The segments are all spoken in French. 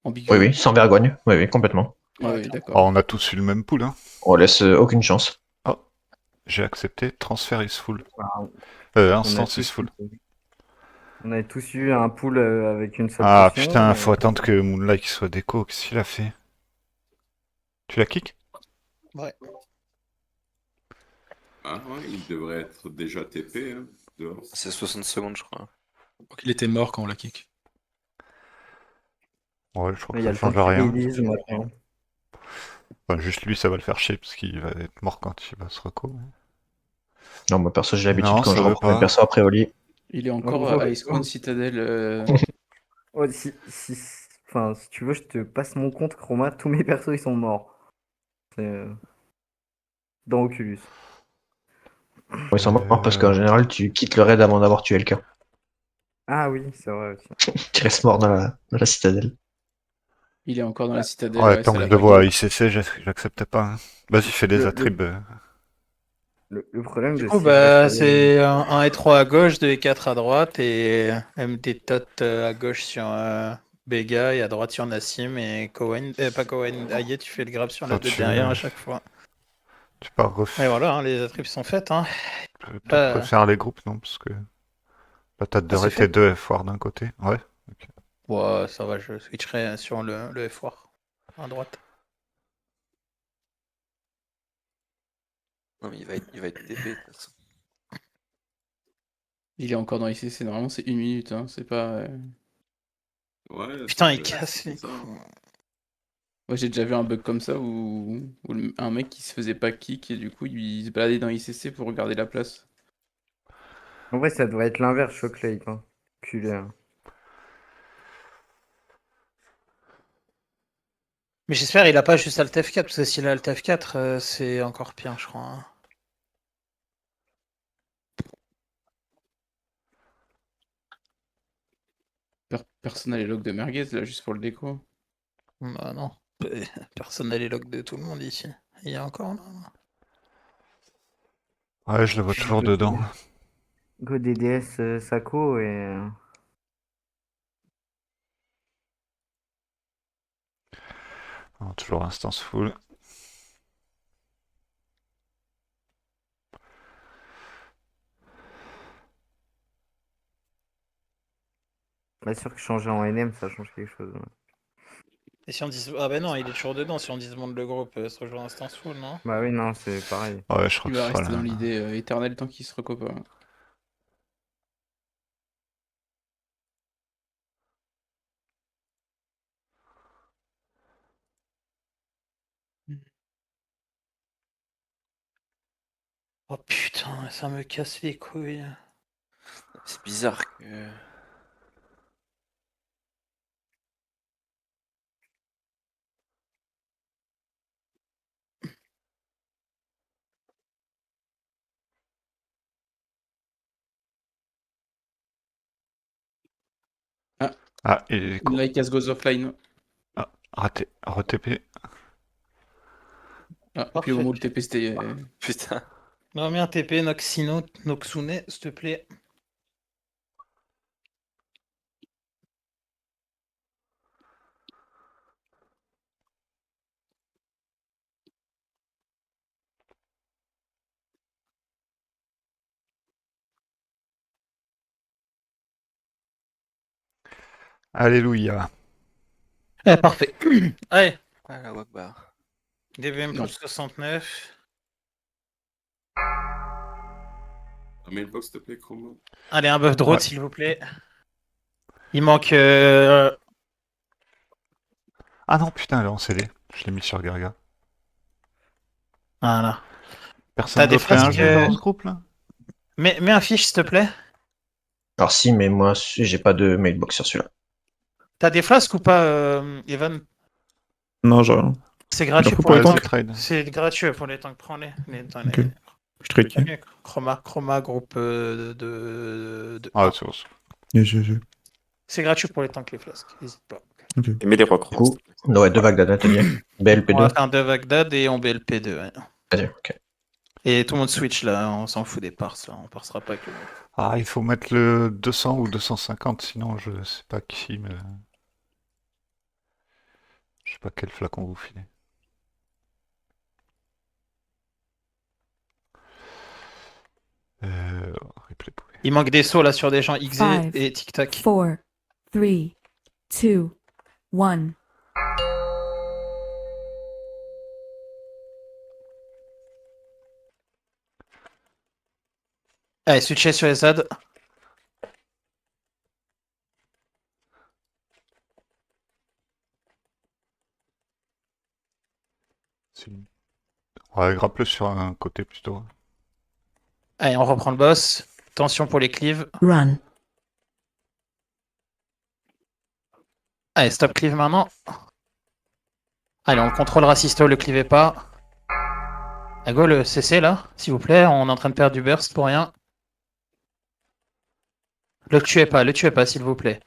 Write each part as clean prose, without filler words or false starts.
ambigu. Oui, oui, sans vergogne. Oui, oui, complètement. Ah Ouais, oui, clairement. d'accord. Oh, on a tous eu le même pool, hein. On laisse aucune chance. Oh, j'ai accepté. Transfer is full. Enfin, on a Instance is tous, full. on a tous eu un pool avec une seule Ah potion. putain, faut attendre que Moonlight soit déco. Qu'est-ce qu'il a fait? Tu la kick? Ouais. Ah ouais, il devrait être déjà TP, hein, dehors. C'est 60 secondes, je crois. Je crois qu'il était mort quand on l'a kick. Ouais, je crois Mais que il y a ça le temps change qu'il rien. release maintenant. Enfin, juste lui, ça va le faire chier parce qu'il va être mort quand il va se reco. Non, moi perso, j'ai l'habitude Non, quand ça je veut reprends mes pas. persos après Oli. Il est encore Oh, à Ice One Citadel. Ouais, enfin, si tu veux, je te passe mon compte Chroma. Tous mes persos, ils sont morts. C'est, dans Oculus. Ils sont morts parce qu'en général, tu quittes le raid avant d'avoir tué quelqu'un. Ah oui, c'est vrai aussi. Tu restes mort dans la citadelle. Il est encore dans la Citadel, Ouais, ouais, tant ça que l'a je le pas vois à gagné. ICC, j'accepte pas, hein. Vas-y, fais des attribs. Le problème Du de coup, si je reste c'est un E3 à gauche, 2 E4 à droite et MD Tot à gauche sur Bega et à droite sur Nassim et Cohen, pas Cohen, Aye, tu fais le grab sur la Attends, 2 derrière à chaque fois. Tu peux Et voilà, hein, les attributs sont faites. Hein. peut-être refaire les groupes, non? Parce que là, t'as de Ah, c'est rate et fait? 2 F-War d'un côté. Ouais. Ouais, ça va, je switcherai sur le F-War à droite. Non, mais il va être TP, de toute façon. Il est encore dans ICC, normalement c'est 1 minute, hein, c'est pas... Ouais, Putain, il c'est casse les ça. couilles. Moi j'ai déjà vu un bug comme ça où un mec qui se faisait pas kick et du coup il se baladait dans ICC pour regarder la place. En vrai, ça devrait être l'inverse, Shocklake. Hein. Culé. Hein. Mais j'espère il a pas juste Alt F4, parce que s'il a Alt F4, c'est encore pire, je crois. Hein. Personne n'a les logs de merguez là, juste pour le déco. Bah non, personne n'a les logs de tout le monde ici. Il y a encore là. Ouais, je le vois toujours dedans. Go DDS Sako et. Alors, toujours instance full. Pas sûr que changer en NM, ça change quelque chose. Ouais. Et si on dit... Ah bah non, il est toujours dedans, si on disbande le groupe, se rejoint Instance Full, non? Bah oui, non, c'est pareil. Ouais, je crois Il que ce va sera rester là. dans l'idée éternelle tant qu'il se recope pas. Oh putain, ça me casse les couilles. C'est bizarre que. Ah, et quoi? Like as goes offline. Ah, raté. RTP. Ah, et puis au Parfait. moment où le TP c'était... Putain. Non, mais un TP, Noxino, Noxune, s'il te plaît. Alléluia. Parfait. Allez, Ah, la Wakbar. DVM Non. plus 69. Un mailbox, s'il te plaît, Chroma. Allez, un buff de route, Ouais. s'il vous plaît. Il manque... Ah non, putain, elle est en CD. Je l'ai mis sur Garga. Voilà. Personne T'as des d'autre fait un flasques... jeu dans ce groupe là? Mets un fiche, s'il te plaît. Alors si, mais moi, j'ai pas de mailbox sur celui-là. T'as des flasques ou pas, Evan? Non, genre. C'est gratuit faut pour pas les les tanks. trade. C'est gratuit pour les tanks, prends-les. Ok. Je trick. Chroma, groupe de Ah, A. c'est bon. C'est gratuit pour les tanks, les flasques, n'hésite pas. Et mets les rois Du Chroma, coup, s'il te plaît. ouais, 2 Bagdad, atelier. On va BLP2. faire 2 Bagdad et on BLP2. Ouais. Vas-y, ok. Et tout le monde switch là, on s'en fout des parts là, on parsera pas que. Ah, il faut mettre le 200 ou 250, sinon je sais pas qui, mais. pas quel flacon vous filez. Replay pouvez. Il manque des sauts là sur des gens XZ Five. et TikTok. 4, 3, 2, 1. Allez, switcher sur les ZAD. Ouais, grappe-le sur un côté plutôt. Allez, on reprend le boss. Attention pour les cleaves. Run. Allez, stop cleave maintenant. Allez, on le contrôle racisto, le cleavez pas. Ah, go le CC là, s'il vous plaît. On est en train de perdre du burst pour rien. Le tuez pas, s'il vous plaît.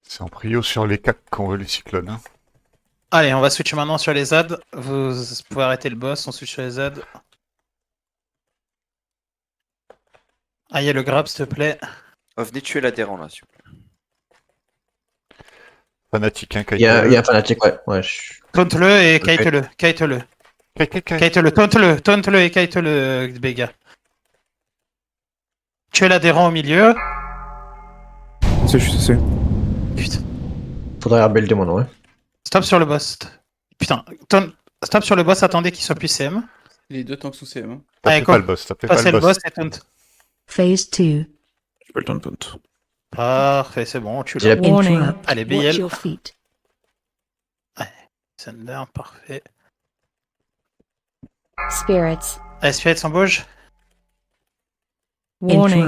C'est en prio sur les cacs qu'on veut les cyclones. Hein. Allez, on va switch maintenant sur les ZAD. Vous pouvez arrêter le boss, on switch sur les ZAD. Aïe, le grab, s'il te plaît. Oh, venez tuer l'adhérent là, s'il vous plaît. Fanatique, hein, Il y a un fanatique, ouais. Taunt-le et Ok. kite-le. Kite-le. Kite. Kite-le, taunt-le et kite-le, Béga. Tuez l'adhérent au milieu. Je sais. Putain. Faudrait rebuilder mon nom, ouais. Stop sur le boss. Putain. Stop sur le boss, attendez qu'il soit plus CM. Les deux tanks sous CM. Hein. Allez, Tapez go. pas le boss, tapez pas Passez le le boss. boss et taunt. Phase 2. Je peux le taunt. Parfait, c'est bon, tu J'ai l'as. la- Warning. Allez, Watch BL. your feet. Thunder, parfait. Spirits. Allez, Spirit s'embauche. Warning.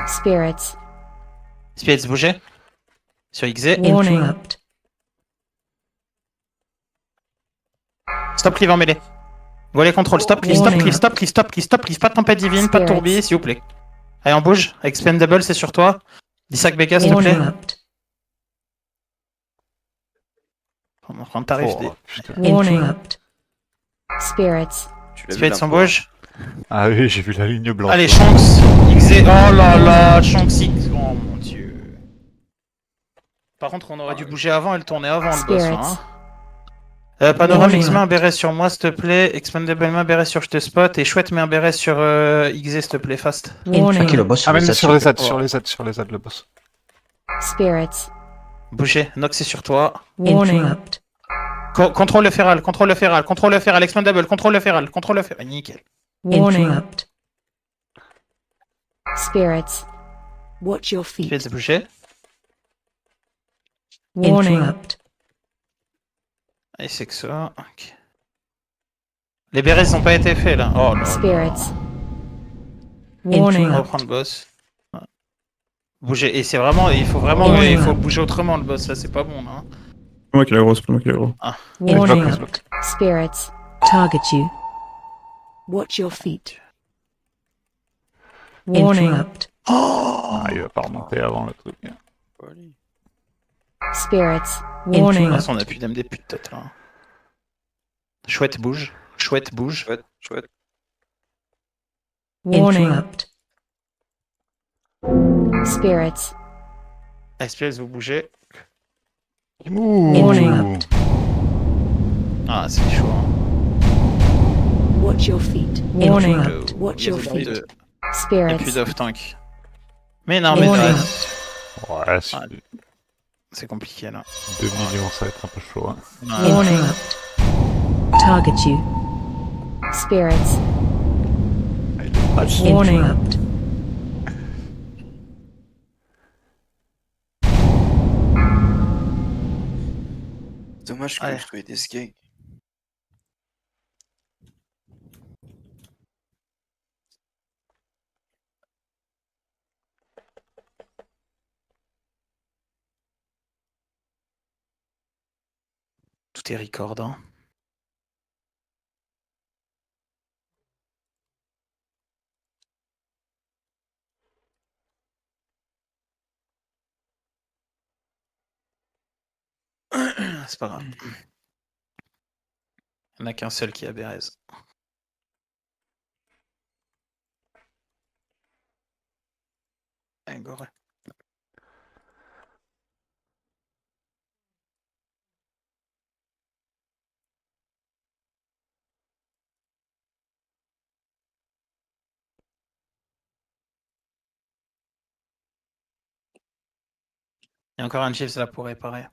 Spirits. Spirit se bouger. Sur XZ. Warning. Stop cleave en mêlée. Go les contrôles. Stop cleave, stop cleave. Pas de tempête divine, pas de tourbille, s'il vous plaît. Allez, on bouge. Expendable, c'est sur toi. Dissac Becca, s'il te plaît. On prend le tarif. Oh, putain. Warning. Spirits. Tu l'as vu, Spirit l'impôt. s'embauche. Ah oui, j'ai vu la ligne blanche. Allez, Shanks. XZ. Oh là là, Shanks X. Oh mon dieu. Par contre, on aurait dû bouger avant et le tourner avant le boss. Hein. Panoramix, mets un béret sur moi, s'il te plaît. Expendable, mets un béret sur je te spot. Et chouette, mets un béret sur XZ, s'il te plaît, fast. Tranquille, le boss, Ah, même ça, sur les tu- ZAD, sur les ZAD, le boss. Spirits. Bougez. Nox est sur toi. Warning. Contrôle le feral. Expendable, contrôle le feral. Nickel. Warning. Spirits. Watch your feet. Spirit se bouger. Warning. Et c'est que ça. Ok. Les bérets n'ont pas été faits là. Oh là là. Spirits. On Warning. reprend le boss. Ouais. Bouger. Et c'est vraiment. Il faut vraiment. Warning. Il faut bouger autrement le boss. Là, c'est pas bon là. Hein. C'est moi qui l'ai gros, c'est pas moi qui l'ai gros. Warning. Spirits. Target you. Watch your feet. Warning. Ah, il va pas remonter avant le truc. Allez. Spirits. De toute Warning. façon, on a plus d'MD plus de tête là. Chouette bouge. Chouette bouge. Chouette. Warning. Spirits. SPS, vous bougez. Warning. Ah, c'est chaud. Hein. Watch your feet. Il Warning. y a Watch your plus feet. de- il y a plus Spirits. d'off-tank. Mais non, mais Warning. Ouais, c'est Ah. c'est compliqué là. 2 millions, ça va être un peu chaud. Hein. Ouais. Warning. Target you. Spirits. Warning. Dommage que Allez. je trouvais des skates. Tout est record. Hein. C'est pas grave. Il n'y en a qu'un seul qui a Bérez. Allez, Goré. Il y a encore un Jeeves là pour réparer.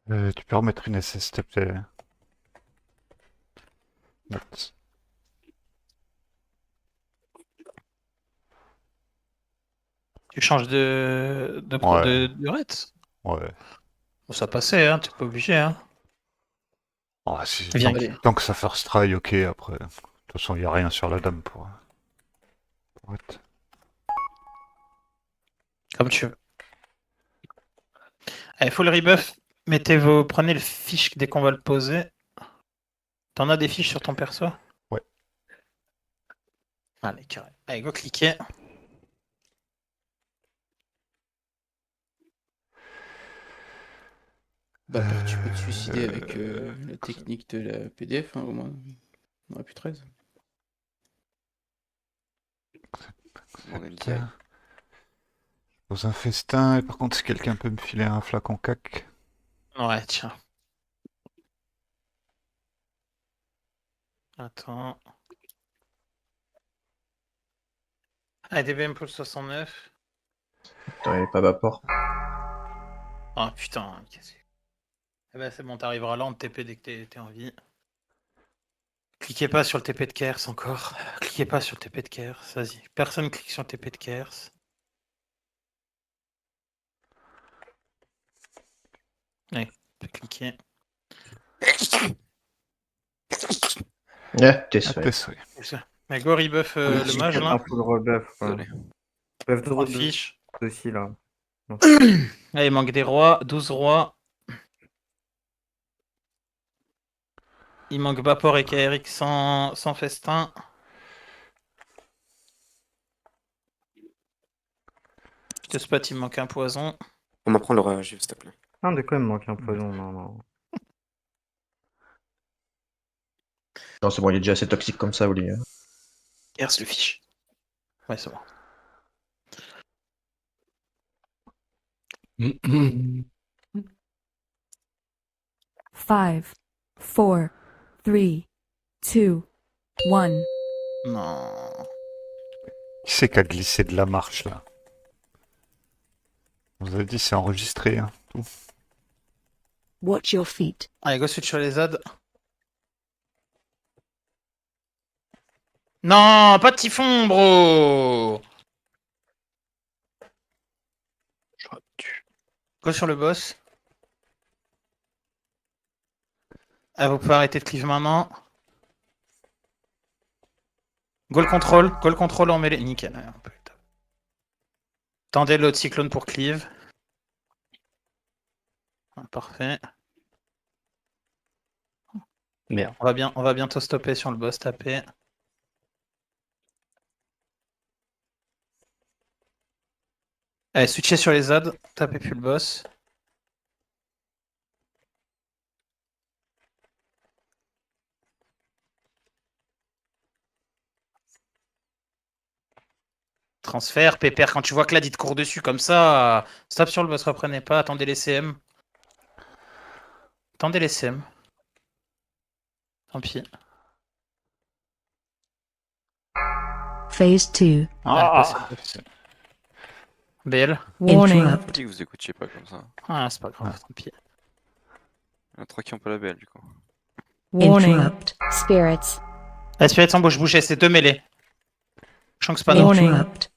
Tu peux remettre une SS, s'il te plaît. Note. Tu changes de Ouais. de rate. Ouais. Bon, ça passait, hein, t'es pas obligé, hein. Ah, si, Viens. tant que ça first try, ok, après. De toute façon, il n'y a rien sur la dame pour être. Comme tu veux. Allez, full rebuff. Prenez le fiche dès qu'on va le poser. T'en as des fiches sur ton perso? Ouais. Allez, carré. Allez, go cliquer. Bah, tu peux te suicider avec la technique de la PDF, hein, au moins. On aurait pu 13. On est direct. Pose un festin, et par contre, si quelqu'un peut me filer un flacon cac. Ouais, tiens. Attends. Allez, DBM pour le 69. Attends, il est pas vapor. Ah putain, qu'est-ce que... Eh ben c'est bon, t'arriveras là, on te TP dès que t'es en vie. Cliquez pas sur le TP de Kers encore. Cliquez pas sur le TP de Kers, vas-y. Personne clique sur le TP de Kers. Allez, tu peux cliquer. Ouais, t'es Ah, sûr. t'es souhait. Mais go rebuff le mage Un là. full rebuff, quoi. Désolé. Buff 3 de fiches. aussi, là. Allez, il manque des rois, 12 rois. Il manque Vapor et KRX sans festin. Je te spot, il me manque un poison. On m'apprend le réagir, s'il te plaît. Ah, de quoi il me manque un poison? Non, non. Non, c'est bon, il est déjà assez toxique comme ça, Oli. Kers le fiche. Ouais, c'est bon. Five, four, three, two, one. Non. Qui c'est qui a glissé de la marche, là? On vous a dit, c'est enregistré, hein. Tout. Watch your feet. Allez, go switch sur les ZAD. Non, pas de typhon, bro. Go sur le boss. Ah, vous pouvez arrêter de cleave maintenant. Go le contrôle en mêlée. Nickel. Ouais, on peut... Tendez l'autre cyclone pour cleave. Ah, parfait. Merde. On va bientôt stopper sur le boss taper. Allez, switchez sur les ZAD, tapez plus le boss. Transfert, pépère, quand tu vois que là, il te court dessus comme ça, stop sur le boss, reprenez pas, attendez les CM. Attendez les CM. Tant pis. Phase 2. Ah, BL. Warning. Je dis que vous écoutiez pas comme ça. Ah, c'est pas grave, tant pis. Il y en a 3 qui ont pas la BL du coup. Interrupt. Spirits. La spirit sans bouche, bougez, c'est 2 mêlées. Shanks pas non. Interrupt.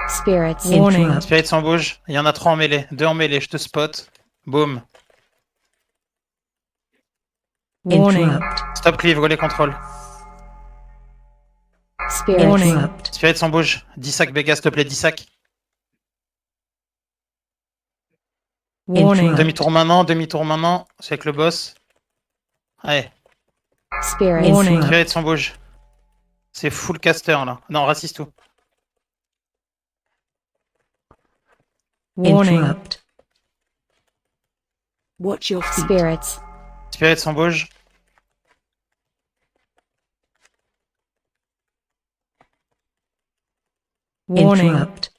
Spirits. Warning. Spirit sans bouge, il y en a 3 en mêlée. 2 en mêlée, je te spot. Boom. Interrupt. Stop cleave, go les contrôles. Spirits. Spirit sans bouge. 10 sacs, Béga, s'il te plaît, 10 sacs. Warning. Demi-tour maintenant, c'est avec le boss. Allez, Spirit. Warning. Spirit son bouge. C'est full caster là. Non, raciste tout. Warning. Interrupt. Watch your feet. Spirits. Spirit son bouge. Warning. Interrupt.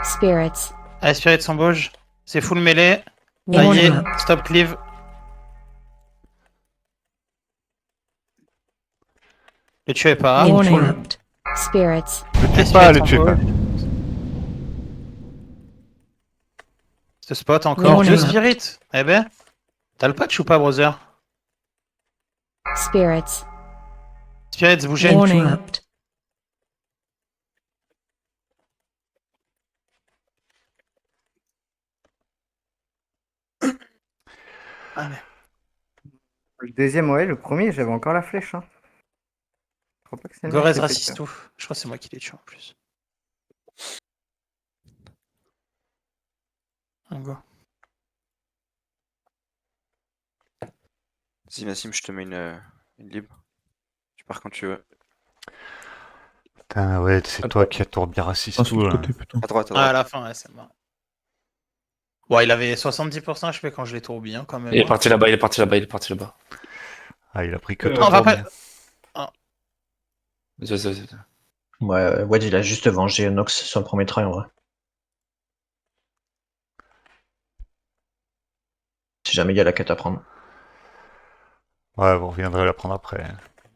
Spirits. Allez, Spirit son bouge. C'est full mêlée. Warning. Taillé. Stop cleave. Le tuez pas. Warning. Interrupt. Spirits. Le tue Spirit pas, le son tue pas. bouge. Ce spot encore. Warning. Deux Spirit. Eh ben. T'as le patch ou pas, brother? Spirits. Spirit, bougez. Warning. Interrupt. Allez. Le deuxième, ouais, le premier, j'avais encore la flèche. Hein. Je crois pas que c'est le mec Gorez qui a fait raciste ça. tout. Je crois que c'est moi qui l'ai tué en plus. Un go. Vas-y, Nassim, je te mets une libre. Tu pars quand tu veux. Putain, ouais, c'est toi qui as tourné bien raciste Ah, sur tout, le là. côté, putain. À droite, à Ah, à droite. la fin, ouais, c'est marrant. Ouais, il avait 70% HP quand je l'ai tourné bien quand même. Il est parti là-bas, il est parti là-bas, il est parti là-bas. Ah, il a pris que On toi va pour pas. bien. Vas-y, vas-y, vas-y. Ouais, Wedge, il a juste vengé Nox sur le premier try en vrai. Si jamais il y a la quête à prendre. Ouais, vous reviendrez la prendre après.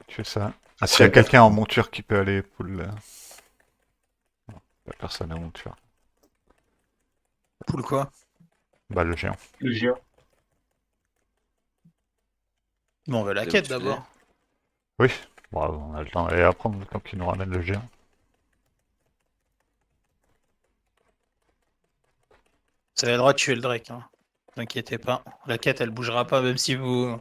Tu fais ça. Ah, s'il y a quelqu'un en monture qui peut aller pour le... Non, la personne en monture. Poule quoi? Bah, le géant. Le géant. Bon, on veut la C'est quête où tu d'abord. Oui. Bon, on a le temps d'aller apprendre le temps qu'il nous ramène le géant. Vous avez le droit de tuer le Drake, hein. T'inquiétez pas. La quête elle bougera pas même si vous.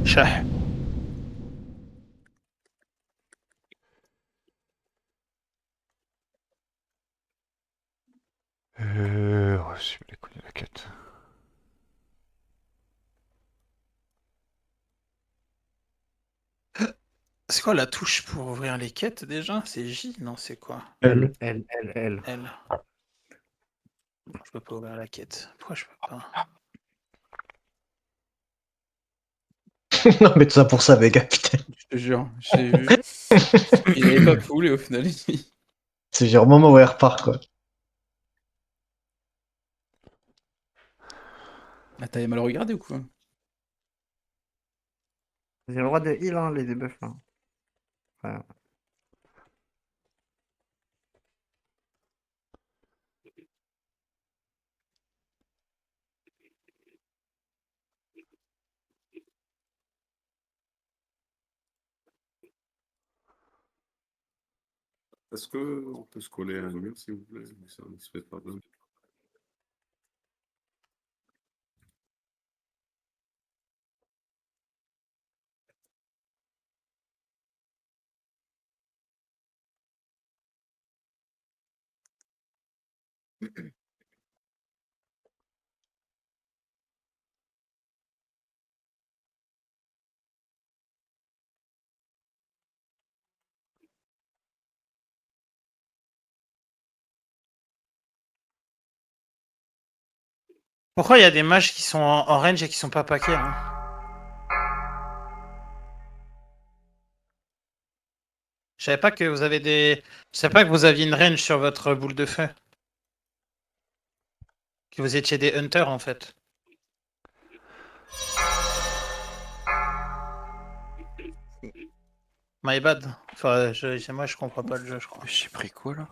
Chah. Ouais, si vous voulez connaître la quête. C'est quoi la touche pour ouvrir les quêtes déjà? C'est J? Non, c'est quoi? L. L. L. Je peux pas ouvrir la quête. Pourquoi je peux pas? Non, mais tout ça pour ça, Vega, putain. Je te jure, j'ai vu. Il avait pas poule et au final, il... C'est genre au moment où elle repart, quoi. Ah, t'avais mal regardé ou quoi? J'ai le droit de heal, hein, les debuffs là. Ouais. Est-ce qu'on peut se coller à un mur, s'il vous plaît? Ça ne se fait pas bien. Pourquoi il y a des mages qui sont en range et qui sont pas paquets hein? Je savais pas que vous avez des. Je savais pas que vous aviez une range sur votre boule de feu. Que vous étiez des hunters en fait. My bad. Enfin, moi je comprends pas le jeu, je crois. J'ai pris quoi là?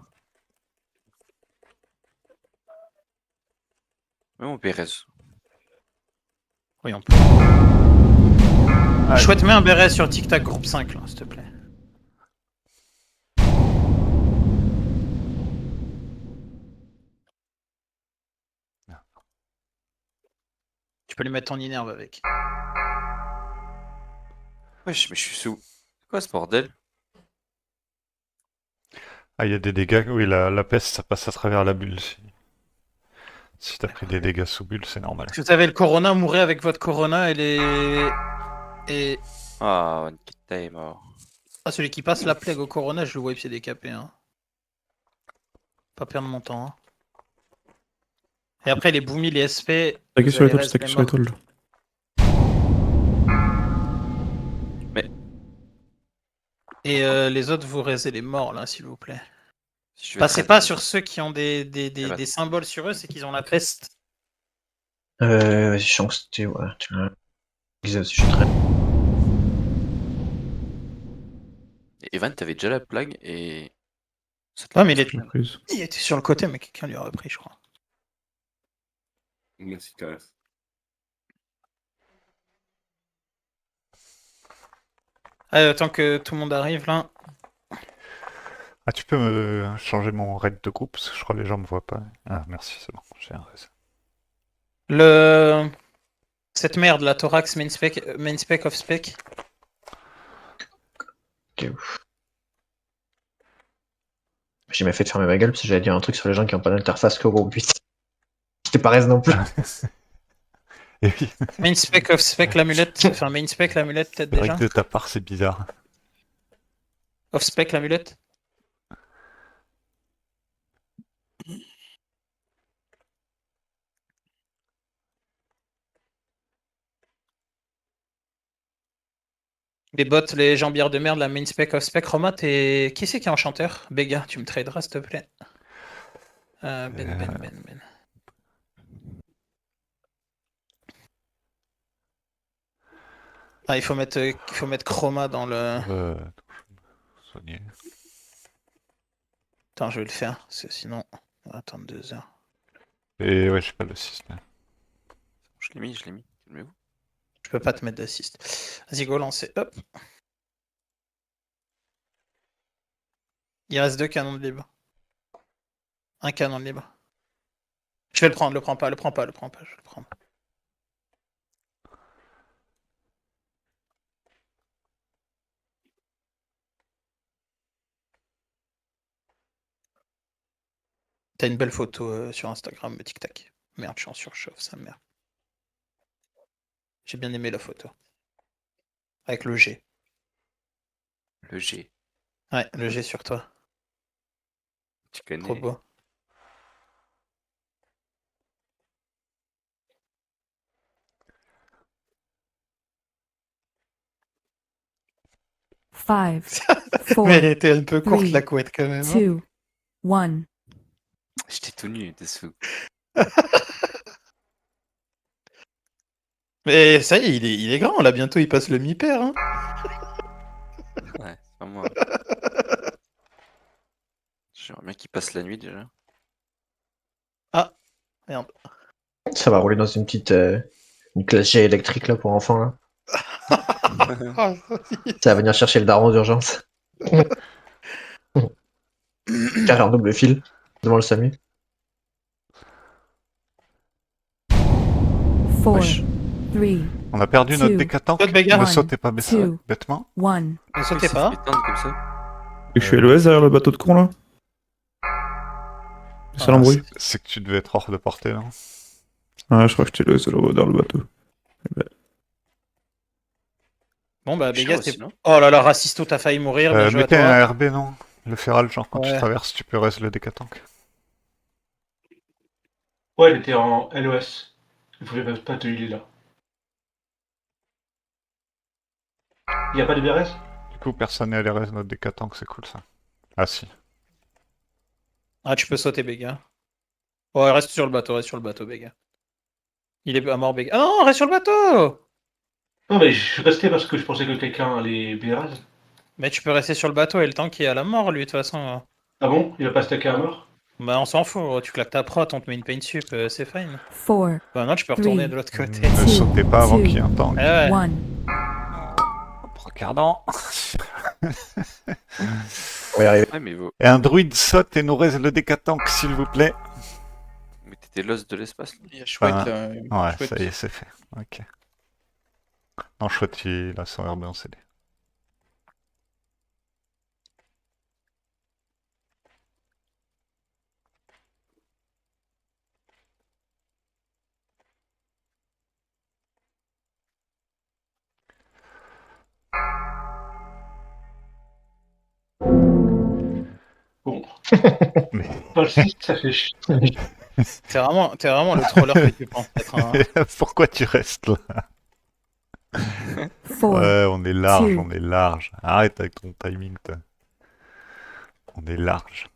Mais mon Pérez. Oui, on peut. Chouette, mets un béret sur Tic Tac groupe 5 là, s'il te plaît. Tu peux lui mettre ton inerve avec. Wesh, mais je suis sous. C'est quoi ce bordel? Ah, il y a des dégâts. Oui, la peste, ça passe à travers la bulle. Si t'as pris des dégâts sous bulle, c'est normal. Si vous avez le Corona, mourrez avec votre Corona et les... Et... Ah, One Kita est mort. Ah, celui qui passe la plague au Corona, je le vois pied décapé. Hein. Pas perdre mon temps. Hein. Et après, les boomies, les SP... Stacké vous sur allez l'étoile, rester stacké sur morts. l'étoile. Et les autres, vous raisez les morts, là, s'il vous plaît. Je vais Passez trade pas mon- sur ceux qui ont des symboles sur eux, c'est qu'ils ont la peste. Vas-y, chance, t'es, ouais, tu l'as. Je suis très. Et Evan, t'avais déjà la plague et. Ça te Ouais, l'a mais pas Je l'ai pris. prise. il était sur le côté, mais quelqu'un lui a repris, je crois. Merci, KS. Allez, tant que tout le monde arrive, là. Ah, tu peux me changer mon raid de groupe, parce que je crois que les gens me voient pas. Ah, merci, c'est bon, j'ai un raid. Cette merde, la thorax main spec off spec. T'es ouf. J'ai bien fait de fermer ma gueule parce que j'allais dire un truc sur les gens qui ont pas d'interface que groupe 8. J'étais pas raise non plus. Et oui, Main spec off spec l'amulette. Enfin, main spec l'amulette, peut-être c'est vrai déjà. que de ta part, c'est bizarre. Off spec l'amulette. Les bots, les jambières de merde, la main spec off spec. Roma, t'es. Qui c'est qui est enchanteur? Béga, tu me traderas, s'il te plaît. Ben. Ah, il faut mettre Chroma dans le. Soigner. Attends, je vais le faire, parce que sinon, on va attendre 2 heures. Et ouais, j'ai pas le système. Je l'ai mis, Calmez-vous. Je peux pas te mettre d'assist. Vas-y, go, lancer. Hop. Il reste 2 canons de libre. Un canon de libre. Je vais le prendre, le prends pas, je vais le prendre. T'as une belle photo sur Instagram, tic tac. Merde, je suis en surchauffe, sa mère. J'ai bien aimé la photo. Avec le G. Le G. Ouais, le G sur toi. Tu connais. Trop beau. Five, Mais four, elle était un peu courte three, la couette quand même. Hein. 2, 1. J'étais tout nu dessous. Mais ça y est, il est grand là, bientôt il passe le mi-père. Hein. Ouais, c'est pas moi. J'aimerais bien qu'il passe la nuit déjà. Ah, merde. Ça va rouler dans une petite une classe G électrique là pour enfants là. Ah, Ça va venir chercher le daron d'urgence. Carré en double fil devant le SAMU. 4, Wesh. 3, On a perdu notre Two. décatanque. Notre bagarre. Ne sautez pas Two. bêtement. 1. Ne sautez pas. Éteindre comme ça. Et que je suis LOS derrière le bateau de con là. C'est ça l'embrouille. C'est que tu devais être hors de portée, non? Ah, je crois que j'étais LOS derrière le bateau. Bon bah, Chiant Béga, aussi, c'était. non Oh là là, Racisto, t'as failli mourir. Bien joué à Mettez toi. un RB, non? Le féral, genre quand tu Ouais. traverses, tu peux rester le décatanque. Ouais, il était en LOS. Il pouvait pas te healer là. Il n'y a pas de BRS? Du coup, personne n'est LRS notre décatanque, c'est cool ça. Ah si. Ah, tu peux sauter, Béga. Ouais, reste sur le bateau, Béga. Il est à mort, Béga. Ah non, reste sur le bateau! Non, mais je suis resté parce que je pensais que quelqu'un allait BRS. Mais tu peux rester sur le bateau et le temps qui est à la mort, lui, de toute façon. Ah bon? Il va pas stacker à mort? Bah, on s'en fout, tu claques ta prot, on te met une paint sup, c'est fine. 4, Bah, non, tu peux retourner de l'autre côté. Ne sautez pas avant qu'il y ait un tank. Ouais, ouais. 1. Regardant. On va y arriver. Ouais, mais vous Et un druide saute et nous reste le décatanque, s'il vous plaît. mettez des l'os de l'espace. Il y a Chouette Ah, là. Ouais, Chouette. ça y est, c'est fait. Ok. Non, chouette, il a son RB en CD. Bon. Mais... Dans le site, ça fait chier. T'es vraiment le troller que tu penses être. Hein. Pourquoi tu restes là? Ouais, on est large, on est large. Arrête avec ton timing, toi. On est large.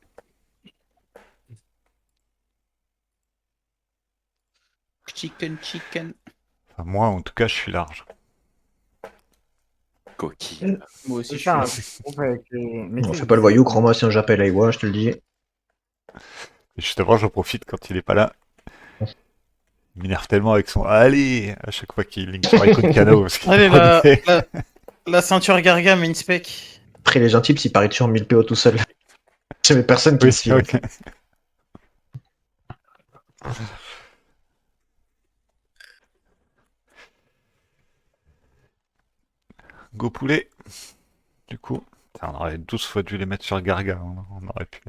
Chicken. Enfin, moi, en tout cas, je suis large. Coquille. Moi aussi, C'est je ça, suis. je trouve avec les... Mais On tu sais, fait pas le voyou, Chroma, si j'appelle Aiwa, je te le dis. Et justement, j'en profite quand il est pas là. Il m'énerve tellement avec son allez à chaque fois qu'il ligne sur Icon Cano. Parce qu'il Allez, prenait- la ceinture Gargam inspec. Après, les gens types, il paraît toujours 1000 PO tout seul. J'avais personne qui Oui, le suit. ok. Go poulet. Du coup, putain, on aurait 12 fois dû les mettre sur Garga. On aurait pu.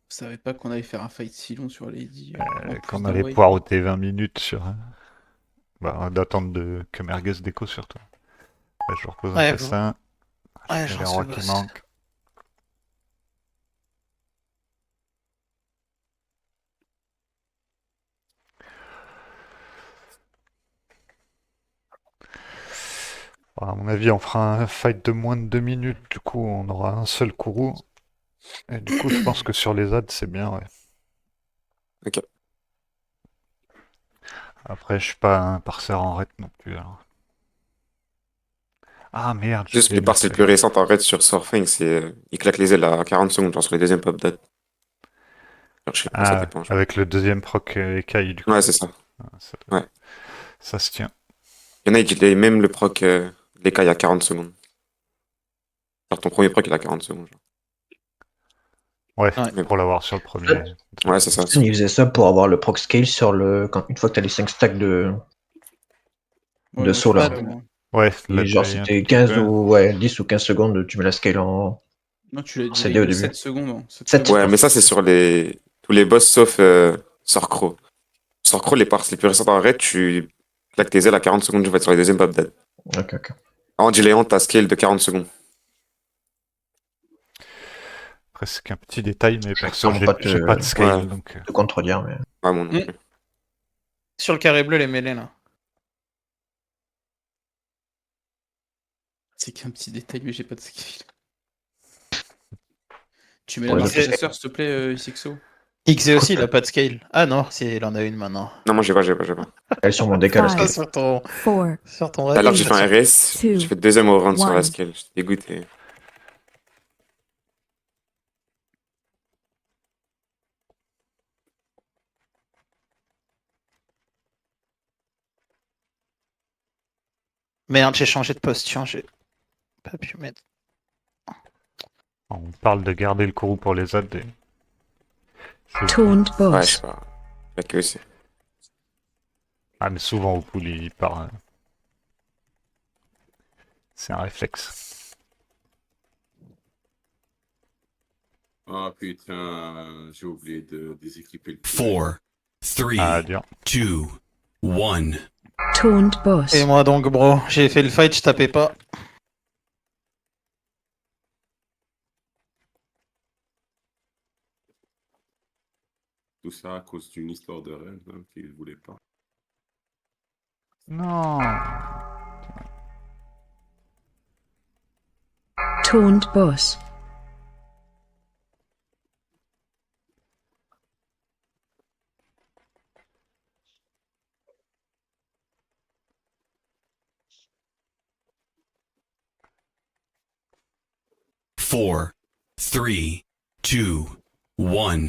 Je savais pas qu'on allait faire un fight si long sur Lady. Quand on allait poireauter 20 minutes sur. D'attendre que Merguez déco surtout. Ouais, je repose un Ouais, fessin. Ouais, Les j'en rois suis qui boss. manquent. À mon avis, on fera un fight de moins de 2 minutes. Du coup, on aura un seul Kourou. Et du coup, je pense que sur les adds, c'est bien, ouais. Ok. Après, je suis pas un parseur en raid non plus, alors. Ah merde, j'ai Juste oublié les de parts les mettre plus récentes en raid sur Surfing, c'est. Il claque les ailes à 40 secondes, genre sur les deuxièmes pop date. Alors, je sais pas, ça Ah, dépend. avec le deuxième proc écaille, du coup. Ouais, c'est ça. Ouais. Ça se tient. Il y en a, ils dilaient même le proc l'écaille à 40 secondes. Genre ton premier proc, il a 40 secondes. Genre. Ouais, Mais pour l'avoir sur le premier. Ouais, c'est ça. Il faisait ça pour avoir le proc scale sur le. Une fois que t'as les 5 stacks de moi, saut je là. fais ça, moi. Ouais, Et là, genre tu as un c'était tout petit 15 peu. ou ouais, 10 ou 15 secondes, tu mets la scale en. Non, tu l'as en dit CD au de début. 7 secondes. Hein. 7 7. secondes. Ouais, mais ça, c'est sur tous les boss sauf Sorcro. Sorcro, les parts les plus récentes en raid, tu claques tes ailes à 40 secondes, tu vas être sur les deuxièmes pop date. Ok. En delayant, t'as scale de 40 secondes. Presque un petit détail, mais perso, Sûrement pas j'ai pas de scale, Ouais. donc... de contredire, mais. Ah, mon non plus. Sur le carré bleu, les mêlés là. C'est qu'un petit détail, mais j'ai pas de skill. Tu mets Pour la les marque autres, chasseur, s'il te plaît, Isixo. XZ aussi, il a pas de scale. Ah non, il en a une maintenant. Non, moi, j'ai pas. Elle est sur mon décal, la Five. scale. Sur ton. Four. Sur ton Tout à l'heure, j'ai fait un raid. RS, j'ai fait deuxième au round sur la one. scale. J'étais dégoûté. Merde, j'ai changé de posture, j'ai pas pu mettre. On parle de garder le Kourou pour les adds. Taunt Ouais, je boss. sais pas. Pas que aussi. Ah, mais souvent au pool, il part. C'est un réflexe. Ah putain, j'ai oublié de déséquiper le coup. 4, 3, Ah, dur. 2, 1. Taunt boss. Et moi donc, bro, j'ai fait le fight, je tapais pas. Tout ça à cause d'une histoire de rêve hein, qu'il ne voulait pas. Non. Taunt boss. Four, 3, 2, 1.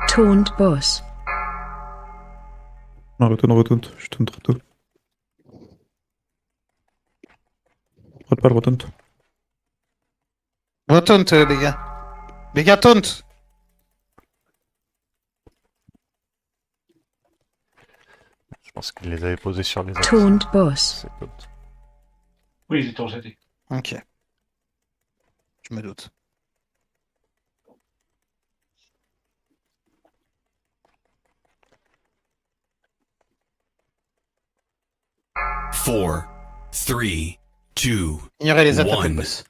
Taunt boss. Non, retourne. Je tourne trop tôt. Rate pas le retourne. Bon, taunt, les gars. Les gars, taunt. Je pense qu'il les avait posés sur les adds. Taunt boss. C'est taunt. Oui, ils étaient en jeté. Ok. Je me doute. Four, 3, 2, Ignorez les attaques, 1. boss.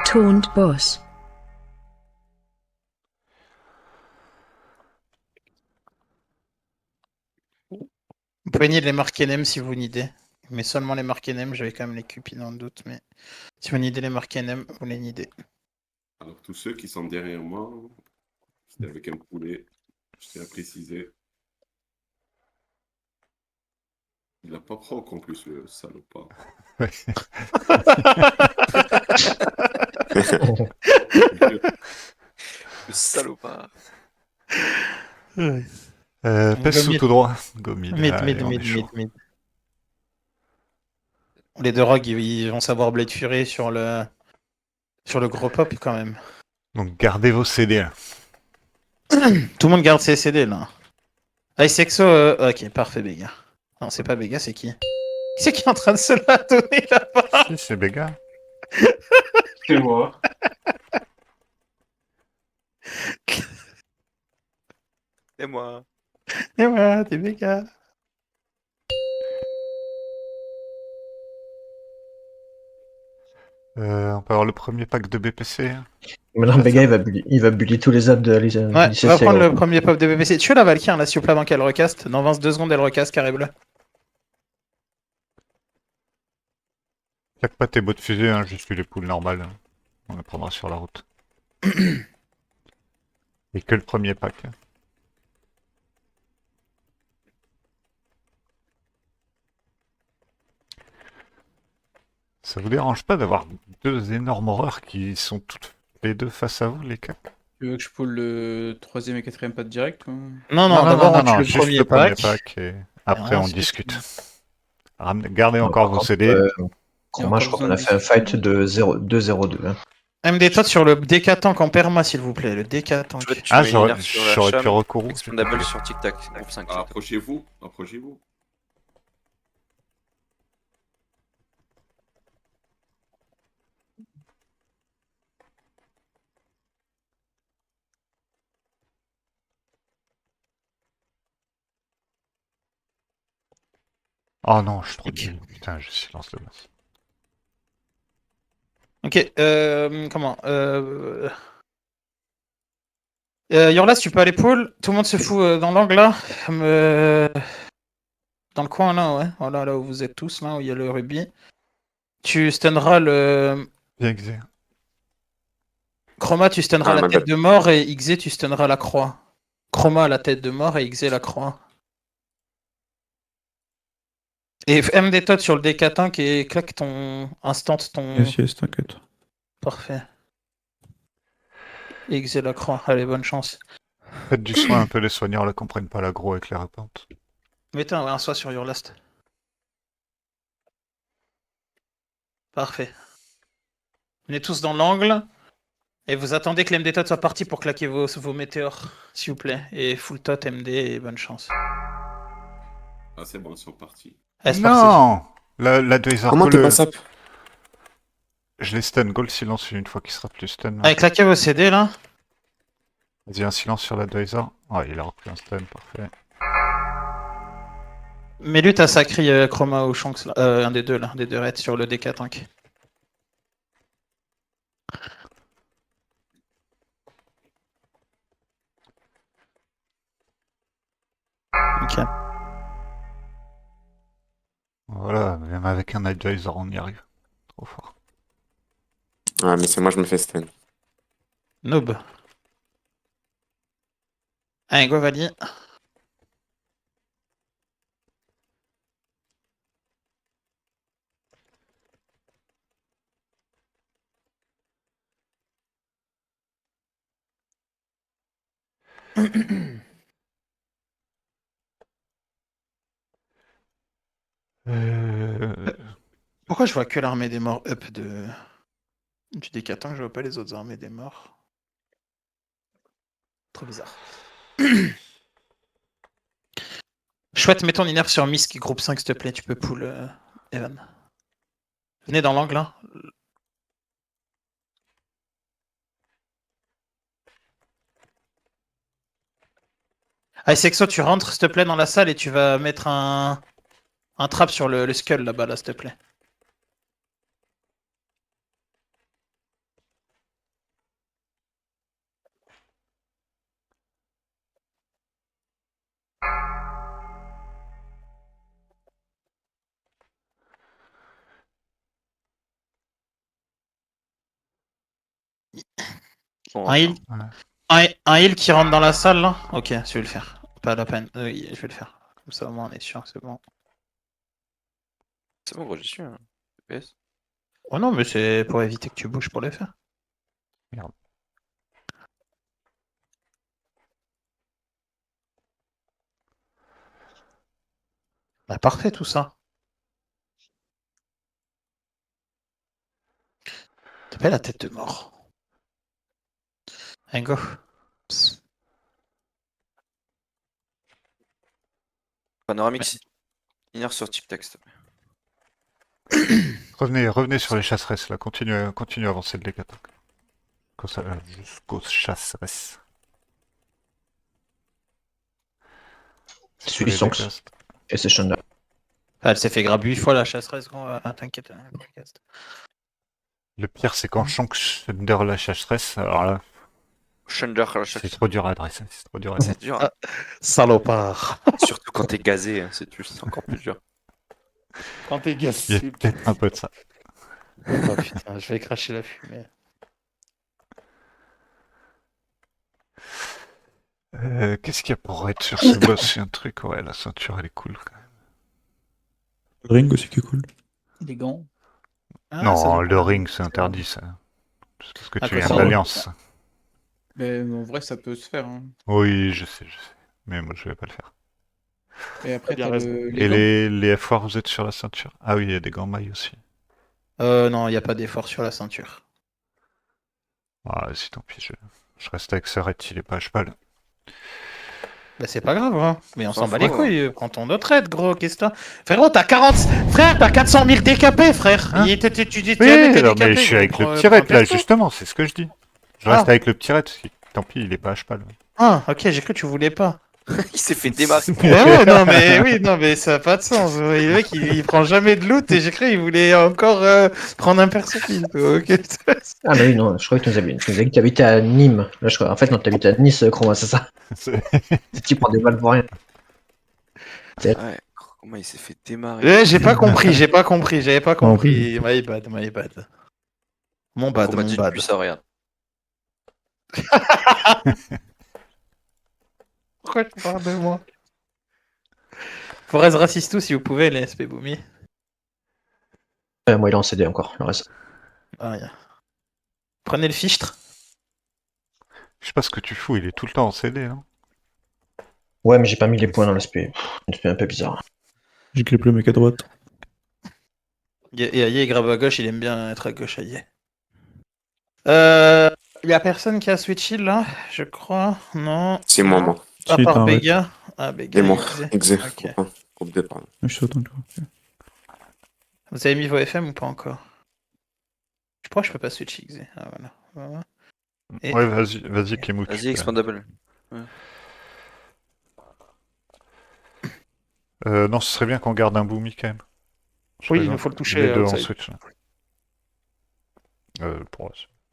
Taunt boss. pouvez need les marquer NM si vous needez. Mais seulement les marquer NM, j'avais quand même les cupides en doute. Mais si vous needez les marquer NM, vous les needez. Alors, tous ceux qui sont derrière moi, c'était avec un poulet, je tiens à préciser. Il a pas proc en plus, le salopard. Ouais. Le salopard. Pèse sous tout droit. Go mid. Allez, on est chaud. Mid. Les deux rogues, ils vont savoir Blade Fury sur le gros pop quand même. Donc gardez vos CD là. Tout le monde garde ses CD là. Ice Exo, ok, parfait, Béga. Non, c'est pas Béga, c'est qui? Qui c'est qui est en train de se la donner là-bas? Si, c'est Béga. C'est moi. Et moi. Et voilà, t'es Béga. On peut avoir le premier pack de BPC. Hein. Maintenant, Béga, il va bully tous les apps de l'ICC. Ouais, on va prendre le premier pop de BPC. Tu veux la Valkyrie là, s'il vous plaît, avant qu'elle recaste? Dans 22 secondes, elle recaste, carré bleu. Claque pas tes bots de fusée, hein, juste les poules normales. Hein. On les prendra sur la route. Et que le premier pack. Hein. Ça vous dérange pas d'avoir deux énormes horreurs qui sont toutes les deux face à vous, les quatre? Tu veux que je pull le 3ème et 4ème pas direct ou... Non, d'abord on tue le juste premier le premier pack. pack et après on ensuite, discute. Gardez encore vos CD. Moi, je crois qu'on a fait un fight de 2-0-2. Hein. MD Todd sur le DK tank en perma, s'il vous plaît. Le DK tank. J'aurais pu recourir. Expandable sur Tic Tac, groupe 5. Approchez-vous, approchez-vous. Oh non, je suis trop nul. Putain, je silence le masse. Ok, comment Yorlas, tu peux aller pull. Tout le monde se fout dans l'angle là. Dans le coin là, ouais. Voilà, là où vous êtes tous, là où il y a le rubis. Tu stunneras le. Bien Xé. Chroma, tu stunneras Ah, la ma tête bad. de mort et Xé, tu stunneras la croix. Chroma la tête de mort et Xé la croix. Et MD Todd sur le DK tank et claque ton instant ton. Yes, t'inquiète. Parfait. Et Xé la croix. Allez, bonne chance. Faites du soin un peu, les soigneurs ne comprennent pas l'aggro avec les repentes. Mettez un soin sur your last. Parfait. Venez tous dans l'angle. Et vous attendez que l'MD Tot soit parti pour claquer vos météores, s'il vous plaît. Et full tot, MD, et bonne chance. Ah, c'est bon, ils sont partis. Non, l'advisor. Comment t'es pas sap? Je les stun, go le silence une fois qu'il sera plus stun. Allez, claquez vos CD là. Vas-y, un silence sur l'advisor. Ah, il a repris un stun, parfait. Mets-lui ta sacrée Chroma ou Shanks, là. Un des deux là, des deux raids sur le DK tank. Ok. Voilà, même avec un advisor, on y arrive. Trop fort. Ah, mais c'est moi, je me fais stun. Noob. Allez, go Vali. Pourquoi je vois que l'armée des morts up de... du DK tank, je vois pas les autres armées des morts. Trop bizarre. Chouette, mets ton inner sur Misk groupe 5 s'il te plaît, tu peux pull Evan. Venez dans l'angle hein. Allez Sexo, tu rentres s'il te plaît dans la salle et tu vas mettre un trap sur le skull là-bas là s'il te plaît. On Un heal. Un heal qui rentre dans la salle là. Ok, je vais le faire. Pas la peine. Oui, je vais le faire. Comme ça, au moins, on est sûr, c'est bon. C'est bon, gros, j'y suis. Hein. FPS. Oh non, mais c'est pour éviter que tu bouges pour les faire. Merde. Bah, parfait tout ça. T'as pas la tête de mort. Allez, go. Psst. Panoramix, ignore sur type texte. Revenez sur les chasseresses là, continue à avancer le dégât. Jusqu'aux chasseresses. Celui Sonx. Et c'est Shanda. Ah, elle s'est fait grab 8 fois la chasseresse, gros. T'inquiète. Le pire, c'est quand Shank Thunder la chasseresse, alors là, Thunder la chasseresse. c'est trop dur à adresser. C'est trop dur à adresser. C'est dur. Hein. Salopard. Surtout quand t'es gazé, hein, c'est encore plus dur. Quand t'es Il y a gassé. peut-être un peu de ça. Oh putain, je vais cracher la fumée. Qu'est-ce qu'il y a pour être sur ce boss? C'est un truc, ouais, la ceinture elle est cool quand même. Le ring aussi qui est cool. Les gants. Non, le ring c'est interdit ça. Parce que tu viens de l'Alliance. Mais en vrai, ça peut se faire. Hein. Oui, je sais. Mais moi je vais pas le faire. Et après, Bien t'as raison. les Et gants. les F-War, vous êtes sur la ceinture? Ah oui, il y a des gants mailles aussi. Non, il n'y a pas d'effort sur la ceinture. Ah, si, tant pis, je reste avec Serret, il est pas à cheval. Bah c'est pas grave, hein. Mais on S'en s'en bat les fout, couilles. Prends ton autre aide, gros. Qu'est-ce que t'as? Frérot, t'as 40... Frère, t'as 400 000 DKP, frère. Hein? Tu dis Oui, non, mais je suis avec le petit raid, là, justement, c'est ce que je dis. Je reste avec le petit raid, tant pis, il est pas à cheval. Ah, ok, j'ai cru que tu voulais pas. Il s'est fait démarrer. Ouais, non, mais oui, non, mais ça a pas de sens. Le mec, il prend jamais de loot et j'ai cru qu'il voulait encore prendre un perso. Ok. Ah bah oui, non, je crois que tu nous as dit que tu habitais à Nîmes. Là, je crois... En fait, non, tu habites à Nice, Chroma, c'est ça. Tu prends des balles pour rien. Ouais, comment il s'est fait démarrer. J'ai pas compris, j'avais pas compris. My bad. Mon bad, Comment mon tu bad. depuis ça, regarde. Pourquoi tu parles de moi? Forez raciste si vous pouvez, les SP Boomy. Moi, il est en CD encore, le reste. Ah, rien. Prenez le fichtre. Je sais pas ce que tu fous, il est tout le temps en CD. Hein. Ouais, mais j'ai pas mis les points dans l'aspect. C'est un peu bizarre. J'ai clippé le mec à droite. Et Aïe est grave à gauche, il aime bien être à gauche, Aïe. Y a personne qui a switch heal là, je crois. Non. C'est moi. À Si, part t'arrêtes. Béga. Ah, Béga. Et moi, Exe. Exe. Ok. Groupe 2, pardon. Je suis autant que toi. Vous avez mis vos FM ou pas encore? Je crois que je peux pas switch Exe. Ah voilà. Et- Ouais, vas-y, Kemouk. Vas-y, expandable. Ouais. Non, ce serait bien qu'on garde un Boomy quand même. Oui, il nous faut le toucher. Les deux en outside. switch. Là.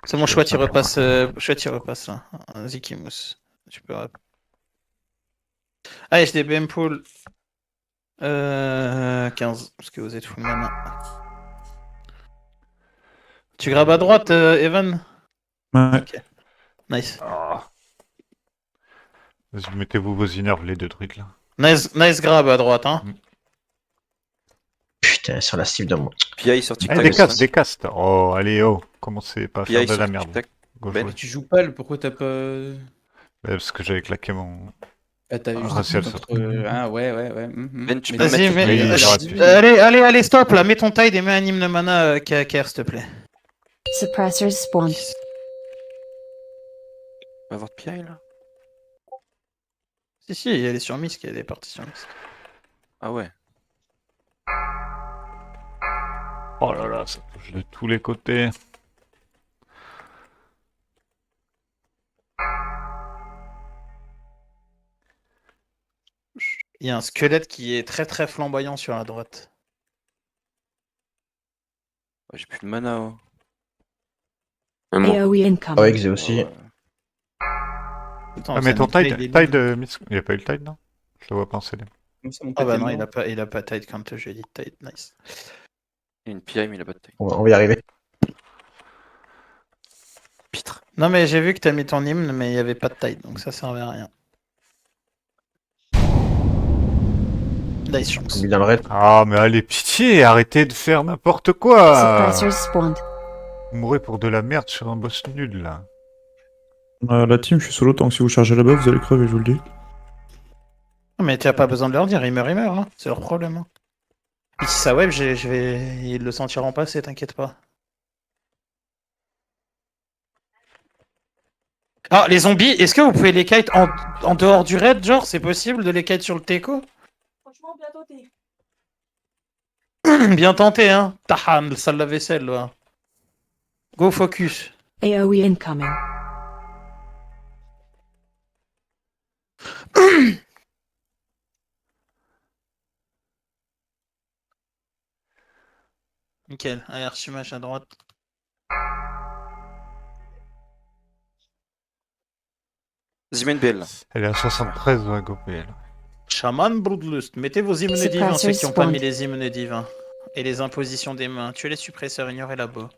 C'est mon choix, tu repasses. Chouette, il repasse là. Vas-y, Kimous. Tu peux. Allez, je DBM pool. 15, parce que vous êtes full mana. Tu grabes à droite, Evan? Ouais. Ok. Nice. Vas-y, mettez-vous vos innerves, les deux druides là. Nice grab à droite, hein. Putain, sur la cible de moi. PI sur TikTok. Des castes. Oh, allez, commencez pas à faire de la merde. Ben. Mais tu joues pas, pourquoi t'as pas. Ouais, parce que j'avais claqué mon. Ah, t'as eu racial juste sur contre... Ah, ouais. Ben, tu Mais peux Vas-y, mettre. allez, stop là, mets ton tide et mets un hymne mana KR, s'il te plaît. Suppressors spawned. On va avoir de PI là. Si, elle est sur Misk, elle est partie sur Misk. Ah ouais. Oh là là, ça touche de tous les côtés. Il y a un squelette qui est très très flamboyant sur la droite. Ouais, j'ai plus de mana. Oh. AoE incoming. Oh, Exe aussi. Putain, Ah, mais ça ton me fait tide, des il a pas eu le tide, non? Je le vois pas en CD. Ah bah non, il a pas tide quand j'ai dit tide, nice. Il y a une PI, mais il a pas de taille. On va y arriver. Pitre. Non, mais j'ai vu que t'as mis ton hymne, mais il n'y avait pas de taille, donc ça servait à rien. Dice chance. Mis dans le raid. Ah, mais allez, pitié, arrêtez de faire n'importe quoi. Suppressors spawned. Vous mourrez pour de la merde sur un boss nul, là. La team, je suis solo, tant que si vous chargez là-bas, vous allez crever, je vous le dis. Non, mais t'as pas besoin de leur dire, ils meurent, hein. C'est leur problème. Hein. Et si ça web, ils le sentiront passer, t'inquiète pas. Ah, les zombies, est-ce que vous pouvez les kite en dehors du raid, genre, c'est possible de les kite sur le teco? Franchement, bien tenté. Bien tenté, hein. Tahan, le sale lave-vaisselle, là. Go focus. AoE incoming. Nickel, allez, archimage à droite. Zimen BL. Elle est à 73, ouais, go PL. Shaman Broodlust, mettez vos hymnes Suppressors divins, ceux qui n'ont pas spawned. mis les hymnes divins. Et les impositions des mains. Tuez les suppresseurs, ignorez là-bas.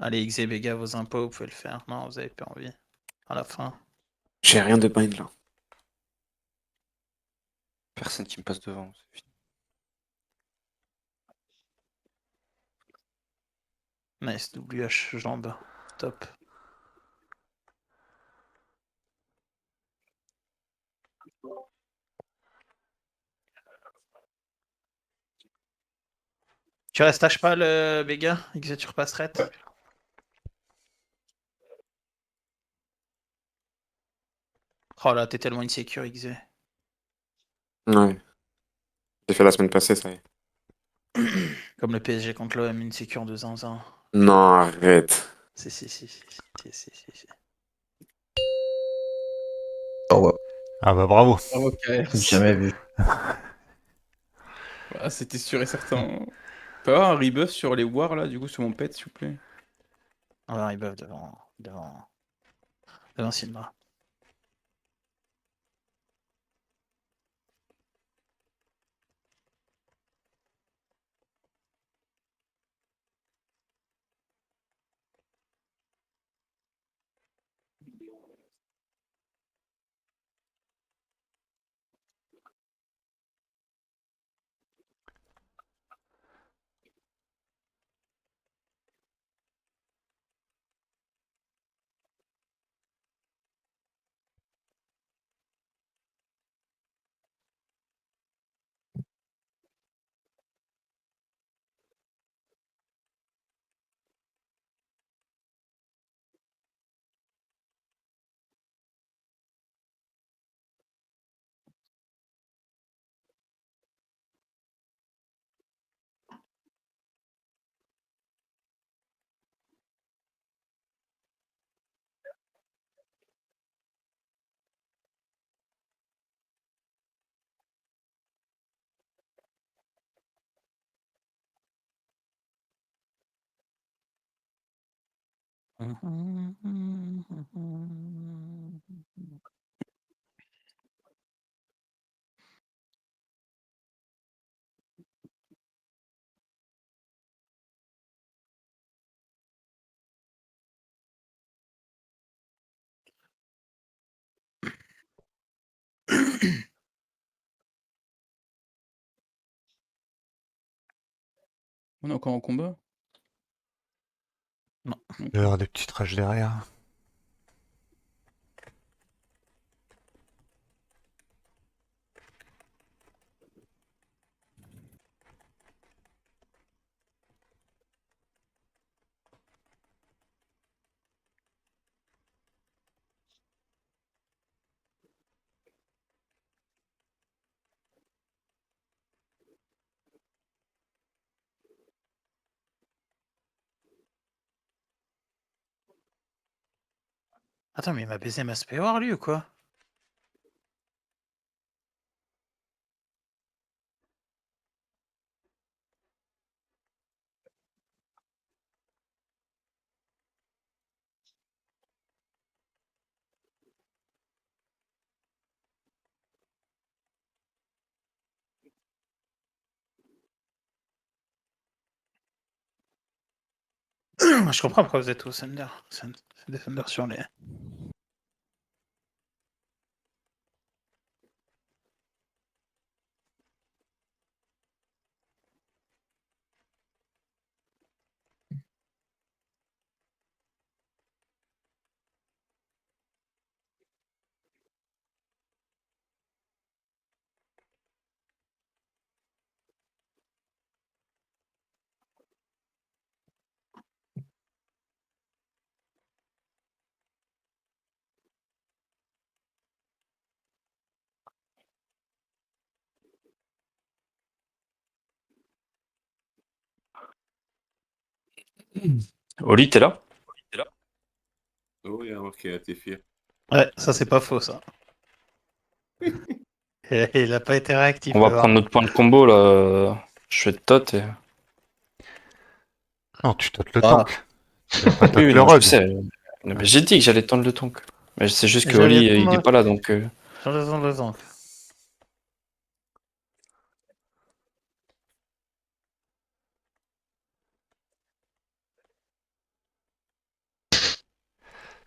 Allez, XZ, Béga, vos impôts, vous pouvez le faire. Non, vous avez pas envie. À la fin. J'ai rien de bind là. Personne qui me passe devant. c'est fini. Nice, WH, jambe. Top. Tu restes H pas le Béga, XZ, tu repasses ret. Oh là, t'es tellement insécure, XZ. Ouais. J'ai fait la semaine passée, ça y est. Comme le PSG contre l'OM, insécure de zinzin. Non, arrête. Si, si, si, si, si, si, si, si. Oh, ouais. Ah bah bravo. Bravo, KS. Jamais vu. Ah, c'était sûr et certain. On peut avoir un rebuff sur les wars là, du coup, sur mon pet, s'il vous plaît. On va rebuff devant Silma. On est encore en combat? Non. Il va y avoir des petites rages derrière. Attends, mais il m'a baisé ma spéwar lui ou quoi? Je comprends pourquoi vous êtes au Thunder. C'est des Thunder sur les... Oli, t'es là? Oh, il y a marqué à tes fiers. Ouais, ça c'est pas faux ça. Il a pas été réactif. On va le prendre VAR. notre point de combo là. Je fais de tot et. Non, tu tentes le Ah. tank. Tu vas pas tenter Oui, le non, rod. je sais. Non, mais j'ai dit que j'allais tendre le tank. Mais c'est juste que J'allais Oli, il tendre- est pas là donc. J'allais tendre le tank.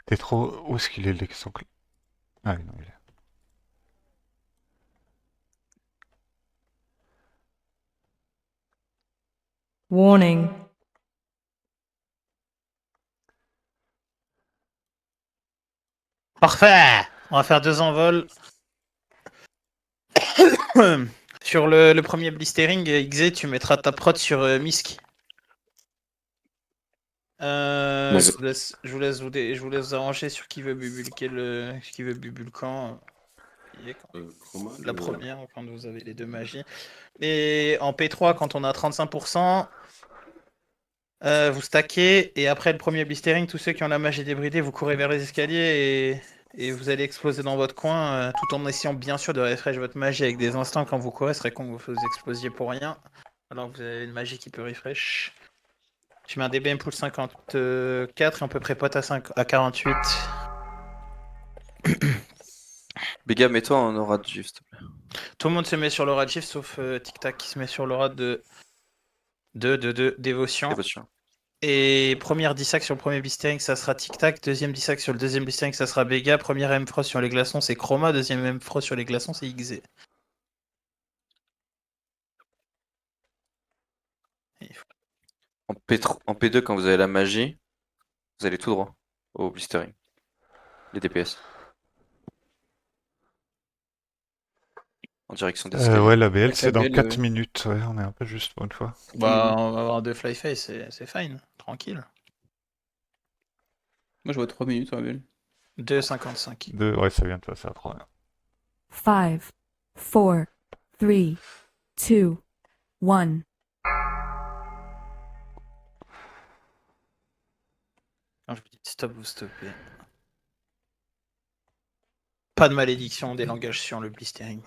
T'es trop... Où est-ce qu'il est, son... Ah, non, il est... Warning. Parfait. On va faire 2 envols. Sur le premier blistering, Xe, tu mettras ta prod sur Misk. Vas-y. Je vous laisse arranger sur qui veut bubulquer qui veut bubule quand. Chroma, La première, quand vous avez les deux magies. Et en P3, quand on a 35%, vous stackez, et après le premier blistering, tous ceux qui ont la magie débridée, vous courez vers les escaliers et vous allez exploser dans votre coin, tout en essayant bien sûr de refresh votre magie avec des instants quand vous courez. Ce serait con que vous explosiez pour rien, alors que vous avez une magie qui peut refresh. Je mets un DBM pool 54 et on peut prépote à 48. Béga, mets-toi en aura de juste. Tout le monde se met sur l'aura de shift sauf Tic Tac qui se met sur l'aura de dévotion. Et première dissac sur le premier blistering, ça sera Tic Tac. Deuxième dissac sur le deuxième blistering, ça sera Béga. Première M-Frost sur les glaçons, c'est Chroma. Deuxième M-Frost sur les glaçons, c'est Xe. En P2, quand vous avez la magie, vous allez tout droit au blistering. Les DPS. En direction des escaliers. ouais, la BL, c'est dans BL, 4 minutes. Ouais, on est un peu juste pour une fois. Bah, on va avoir 2 flyface, c'est fine. Tranquille. Moi, je vois 3 minutes, on belle. 2,55. Ouais, ça vient de passer à 3. 5, 4, 3, 2, 1. Quand je vous dis stop, vous stoppez. Pas de malédiction des langages sur le blistering.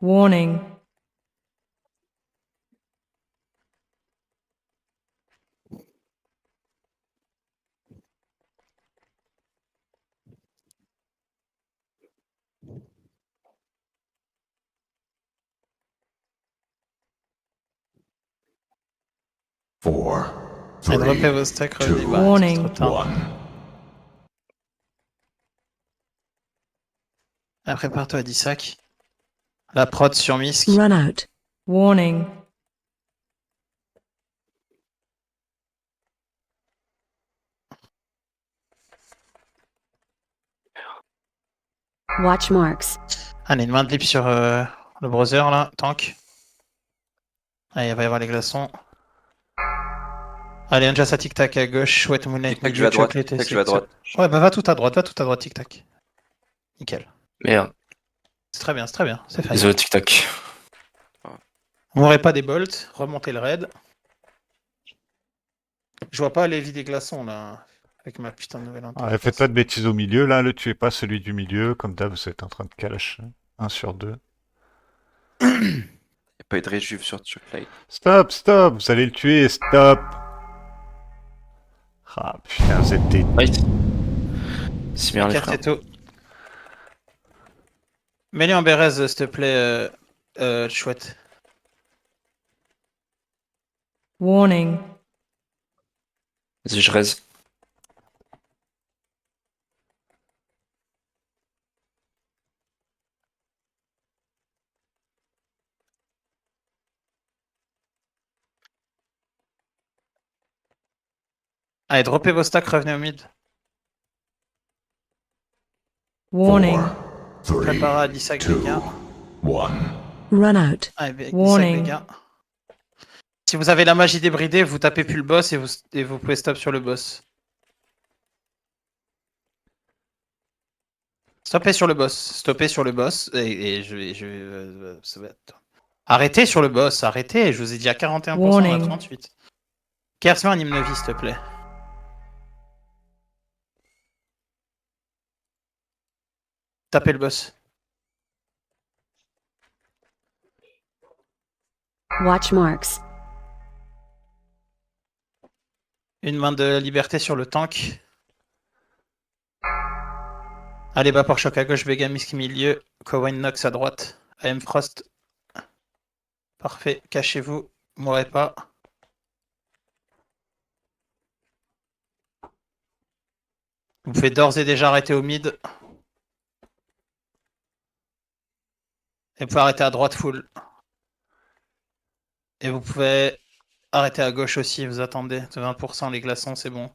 Warning. Dropez vos stacks, revenez. Warning. C'est trop tard. Ah, prépare-toi à 10 sacs. La prod sur Misk. Run out. Warning. Watch marks. Allez, une main de lip sur le browser là, tank. Allez, il va y avoir les glaçons. Allez, Ninja Tic Tac à gauche, Wet Moonlight, Tic-tac, je vais à droite. Chocolate, Tic-tac, je vais à droite. Ouais, bah va tout à droite, Tic Tac. Nickel. Merde. C'est très bien, c'est fine. Désolé, tic-tac. Vous n'aurez pas des bolts, remontez le raid. Je vois pas les vies des glaçons là, avec ma putain de nouvelle interface. Ouais, faites pas de bêtises au milieu, là, ne tuez pas celui du milieu, comme d'hab, vous êtes en train de cache 1 sur 2. Il n'y a pas eu de réjuve sur Chocolate. Stop, vous allez le tuer, stop. Ah putain, vous êtes des... Nice. C'est bien les frères. Cafeto. Mets-lui en Bérez, s'il te plaît, chouette. Warning. Vas-y, je raise. Allez, droppez vos stacks, revenez au mid. Warning. Préparez à 10 avec les gars. Run out. Allez, avec 10 avec les Warning. gars. Si vous avez la magie débridée, vous tapez plus le boss et vous pouvez stop sur le boss. Stoppez sur le boss. Stoppez sur le boss. Et ça va être... Arrêtez sur le boss. Arrêtez. Je vous ai dit à 41%, on a Warning. 38. Kersman, un hymne de vie, s'il te plaît. Tapez le boss. Watch marks. Une main de liberté sur le tank. Allez, bas pour choc à gauche, Begamisk milieu, Cowen Nox à droite, AM Frost. Parfait, cachez-vous, mourrez pas. Vous pouvez d'ores et déjà arrêter au mid. Et vous pouvez arrêter à droite full. Et vous pouvez arrêter à gauche aussi, vous attendez. De 20% les glaçons, c'est bon.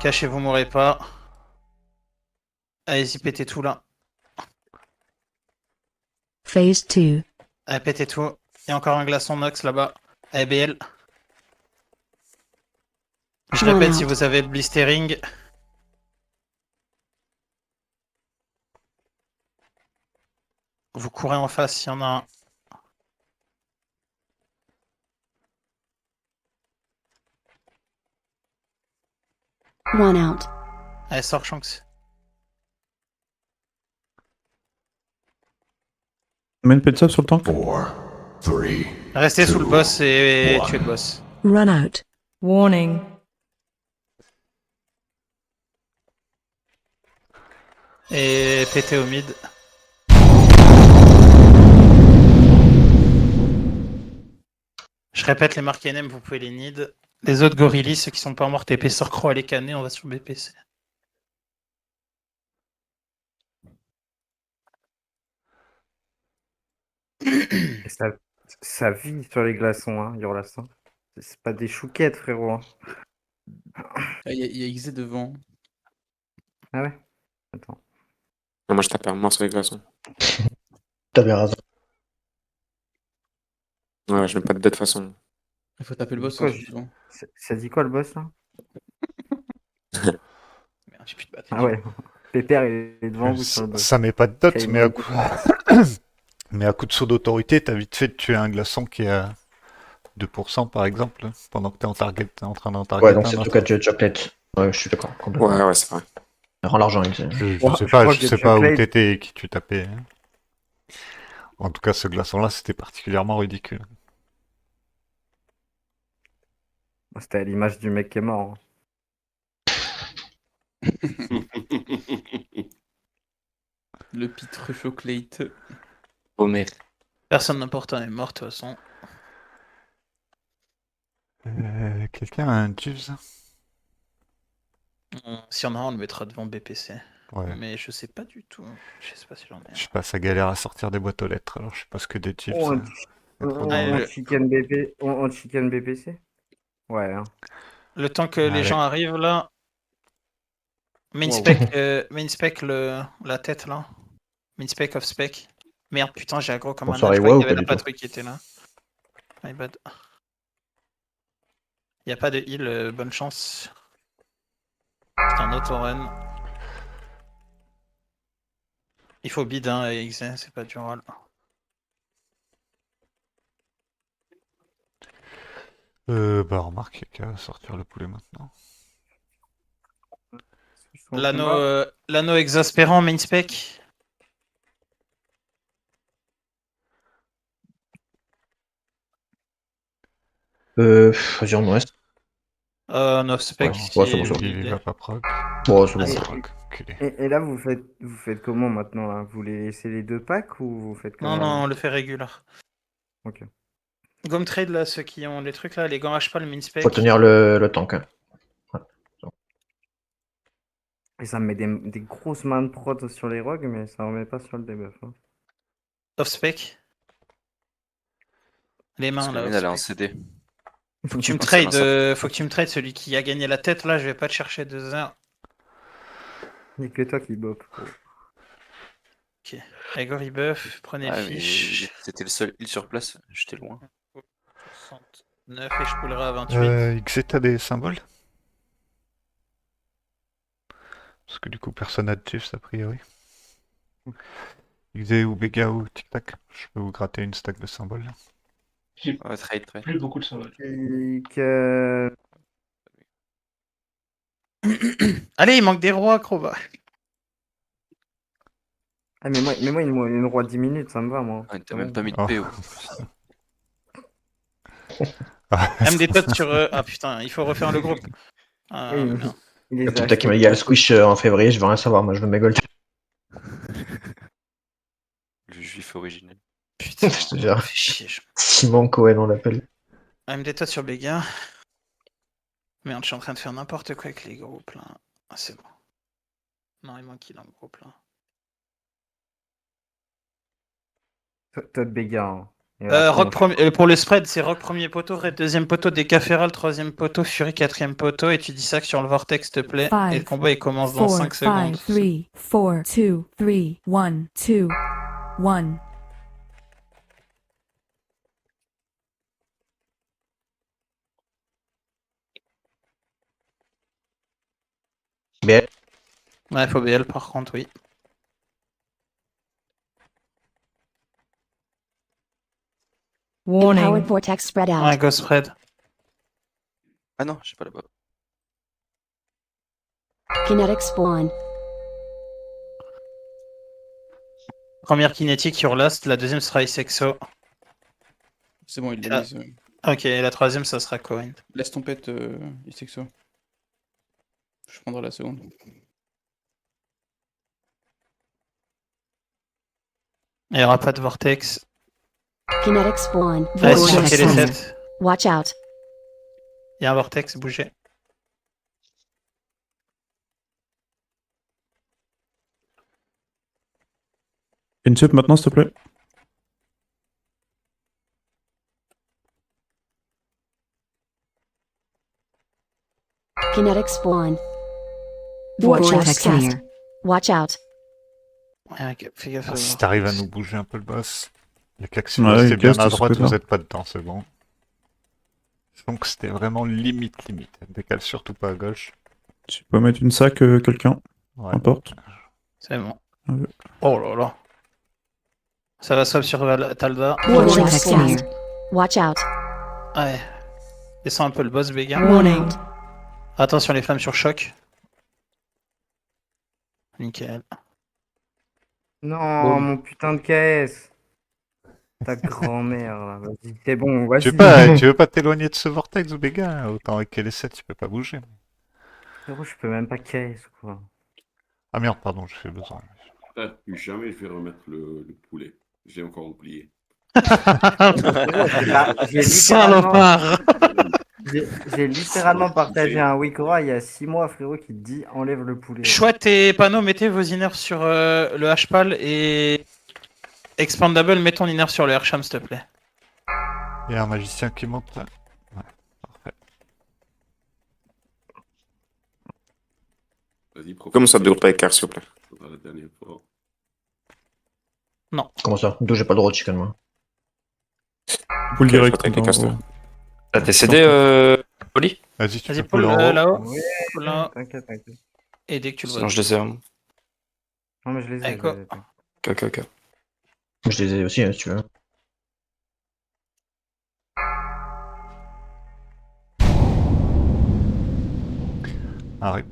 Cachez-vous, mourrez pas. Allez-y, pétez tout là. Phase 2. Allez, pétez tout. Il y a encore un glaçon Nox là-bas. Allez, BL. Je répète, si vous avez blistering. Vous courez en face s'il y en a un. One out. Allez, sors Shanks. Mets une pet sur le tank. Restez sous le boss et tuez le boss. Run out. Warning. Et pétez au mid. Je répète, les marques NM, vous pouvez les need. Les autres gorillis, ceux qui sont pas morts, TP sur Croix, les canner, on va sur BPC. Et ça vit sur les glaçons, hein, Yorlassin. C'est pas des chouquettes, frérot. Hein. Il y a XZ devant. Ah ouais? Attends. Non, moi, je tapais un mort sur les glaçons. T'as bien raison. Ouais, je n'ai pas de toute façon. Il faut taper le boss Quoi, ensuite, souvent. Ça dit quoi le boss là? Merde, j'ai plus de batterie. Ah ouais. Pépère il est devant vous sur le boss. Ça met pas de dot, Quel mais à mode. coup... mais à coup de saut d'autorité, t'as vite fait de tuer un glaçon qui est à 2% par exemple, pendant que t'es en train d'en target Ouais, donc un c'est tout autre. cas de chocolate. Ouais, je suis d'accord. Complètement. Ouais, c'est vrai. Rends l'argent, XZ. Je crois sais pas, que je sais pas où Chocolate- t'étais et qui tu tapais. Hein. En tout cas, ce glaçon-là, c'était particulièrement ridicule. C'était à l'image du mec qui est mort. Hein. Le pitre chocolate. Homer. Personne n'importe est mort de toute façon. Quelqu'un a un Jeeves? Si on a un, on le mettra devant BPC. Ouais. Mais je sais pas du tout. Je sais pas si j'en ai un. Je sais pas, ça galère à sortir des boîtes aux lettres, alors je sais pas ce que des Jeeves. Oh, c'est trop Allez, drôle. le- on chicken BPC? Ouais. Hein. Le temps que Allez. les gens arrivent là. Main Wow. spec la tête là. Main spec off spec. Merde, putain, j'ai aggro comme un Bonsoir, âne. Je Iwa, croyais ou qu'il y avait pas la du tout patrouille qui était là. My bad. Y a pas de heal, bonne chance. C'est un autre run. Il faut bid hein, et XZ, c'est pas du roll. Bah remarque, il y a qu'à sortir le poulet maintenant. L'anneau exaspérant main spec. Vas-y, on me reste. No spec. Ouais, c'est bon, c'est bon. Il va pas proc. Bon, c'est Ah, bon. c'est Rock, enculé. Et là, vous faites comment maintenant là? Vous les laissez les 2 packs ou vous faites Non, comment? non, on le fait régulier. Ok. Gomme trade là, ceux qui ont les trucs là, les gants H pas le min-spec. Faut tenir le tank. Hein. Et ça me met des grosses mains de prod sur les rogues, mais ça remet pas sur le debuff. Hein. Off-spec. Les Parce mains que là. la mienne, elle est en off-spec. CD. Faut que tu me Donc, c'est trades, faut que tu me trades celui qui a gagné la tête là, je vais pas te chercher 2 heures. Il n'y a que toi qui bop. Gros. Ok. Igor il buff, prenez Ah, le mais fiche. c'était le seul heal sur place, j'étais loin. 69 et je coulerai à 28. XZ, t'as des symboles? Parce que du coup, personne n'a de chiffres a priori. XZ ou Bega ou Tic Tac, je peux vous gratter une stack de symboles. J'ai Ouais, trade. plus beaucoup de symboles. Allez, il manque des rois, Croba. Ah, mais moi, il me une roi 10 minutes, ça me va, moi. Ah, t'as C'est même bon. pas mis de Oh. PO. Même des tots sur. Ah putain, il faut refaire le groupe. Ah, Oui, merde. il les Le a petit tac qui m'a achetés dit, il y a le pour- squish en février, je veux rien savoir, moi je veux mes gold. Le juif originel. Putain, Je te jure. fais chier. Simon Cohen, on l'appelle. Même des tots sur Béga. Merde, je suis en train de faire n'importe quoi avec les groupes là. Ah, c'est bon. Non, il manque qu'il en groupe là. Toi de Béga. Hein. Et après, Rock moi, pour le spread, c'est Rock premier poteau, Red deuxième poteau, Décaféral troisième poteau, Fury quatrième poteau, et tu dis ça que sur le Vortex, s'il te plaît. Et le combat il commence dans 5 secondes. 5, 4, 2, 3, 1, 2, 1. BL. Ouais, faut BL par contre, oui. Empowered Warning. vortex spread out. Ouais, go spread. Ah non, j'ai pas là-bas. Kinetic spawn. Première kinétique sur Last, la deuxième sera Isexo. C'est bon, il Ah. l'a mis. Ok, et la troisième ça sera Cohen. Laisse ton pet, Isexo. Je prendrai la seconde. Il n'y aura pas de Vortex. Kinetic spawn. Allez, Vortex checker les spawn. 7. Watch out. Il y a un Vortex, bougez. Une sup maintenant, s'il te plaît. Kinetic spawn. Vortex Vortex scanner. test. Watch out. Ouais, ok, fais gaffe. Ah, si t'arrives à nous bouger un peu le boss. Il y a qu'à que si Ouais, vous restez il bien casse à de ce droite, côté-là. vous êtes pas dedans, c'est bon. Donc c'était vraiment limite. Décale surtout pas à gauche. Tu peux mettre une sac, quelqu'un. Ouais. Importe. C'est bon. Ouais. Oh là là. Ça va swap sur Talva. Vortex scanner. Watch out. Ouais. Descends un peu le boss, Béga. Warning. Attention les flammes sur choc. Nickel. Non, mon putain de KS. Ta grand-mère, là. Vas-y, c'est bon, vas-y. Tu veux pas t'éloigner de ce vortex, Béga? Autant avec LS7, tu peux pas bouger. Frérot, je peux même pas KS, quoi. Ah merde, pardon, j'ai fait besoin. Ah, plus jamais je vais remettre le poulet. J'ai encore oublié. J'ai littéralement partagé un Wikora il y a 6 mois, frérot, qui te dit enlève le poulet. Chouette et panneau, mettez vos innerves sur le H-Pal et Expandable, mets ton innerve sur le Hersham s'il te plaît. Il y a un magicien qui monte là. Ouais, parfait. Vas-y, profite. Comme ça ne dure pas écart, s'il vous plaît. Faudra la dernière fois. Non. Comment ça? D'où j'ai pas le droit de chicken, moi. Pull Ok, je direct. vais attaquer en Castor. gros. T'as TCD, Oli? Vas-y, tu Vas-y, peux pull pull en haut. là-haut. Ouais, Pull là-haut. t'inquiète. Et dès que tu le vois. Sinon, je les ai. Hein. Non, mais je les ai. Avec quoi? Ok. Je les ai aussi, hein, si tu veux. Ah, rip.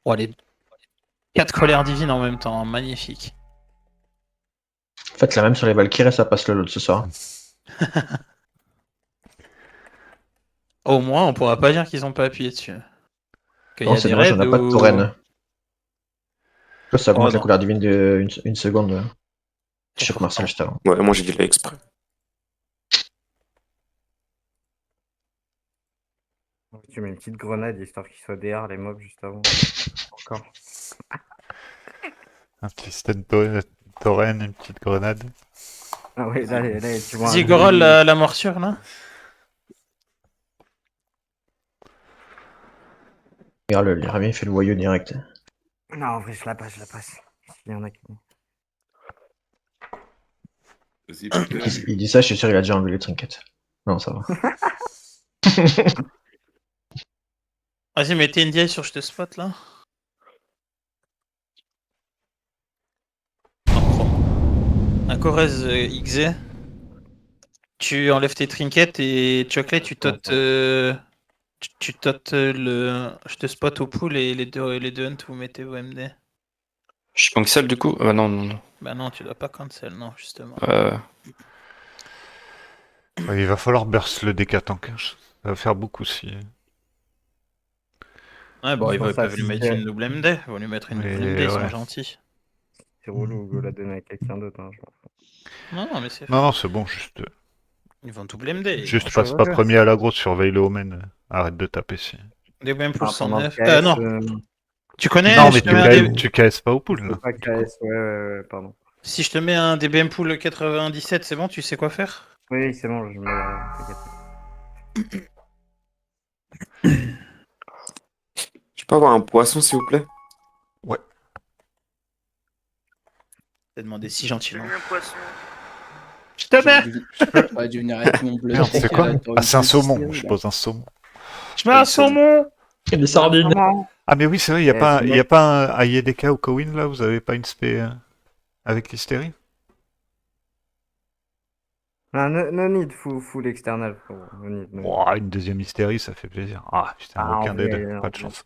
Oh, les 4 colères divines en même temps, magnifique. Faites la même sur les Valkyries, ça passe le lot ce soir. Au moins, on pourra pas dire qu'ils ont pas appuyé dessus. Qu'il y Non, a c'est des dommage, on raids n'a pas de où... tauren. Ça Oh augmente la non. couleur divine de une seconde. Et Choc Martial juste avant. Ouais, moi j'ai dit là exprès. Tu mets une petite grenade histoire qu'ils soient DR les mobs juste avant. Encore. Un petit stun tauren, une petite grenade. Ah ouais, là, tu vois. Vas-y, Gorol, la morsure, là. Regarde, le Rémi fait le voyou direct. Non, en vrai, je la passe, je la passe. Il y en a qui. Vas-y, Pépère. Il dit ça, je suis sûr, il a déjà enlevé les trinkets. Non, ça va. Vas-y, mettez une DI sur je te spot, là. Un Corez XZ. Tu enlèves tes trinkets et Chocolate, tu totes... tu totes le... Je te spot au pool et les deux hunts, vous mettez vos MD. Je cancel du coup? Non, non, non. Bah non, tu dois pas cancel, non, justement. Ouais, il va falloir burst le DK tank. Ça va faire beaucoup si. Ouais, bon, ils peuvent lui mettre une c'est double MD. Ils vont lui mettre une double MD, ils sont gentils. relou, go la donner à quelqu'un d'autre. Hein, je m'en fous. Non, non, mais c'est... Non, non, c'est bon, juste. Ils vont double MD. Juste passe pas premier à l'agro, surveille le Omen. Arrête de taper si. Des BM plus Ah, pendant 109. le KS, Non. Tu connais Non, je mais te mets un tu KS pas au pool là. Pas KS, ouais, pardon. Si je te mets un DBM pool 97, c'est bon, tu sais quoi faire? Oui, c'est bon, je mets. Je peux avoir un poisson s'il vous plaît? Ouais. T'as demandé si gentiment. Je te mets. J'aurais dû venir avec mon bleu. Merde, c'est quoi? Ah, c'est un saumon. Je pose un saumon. Je mets un saumon. Des sardines. Ah, mais oui, c'est vrai, il y a pas un Ayedeka ou Kowin là? Vous avez pas une spé avec l'hystérie? Ah, no need, full external. No need, no need. Ouah, une deuxième hystérie, ça fait plaisir. Ah, putain, Ah, aucun en des vrai, deux. en Pas de vrai. chance.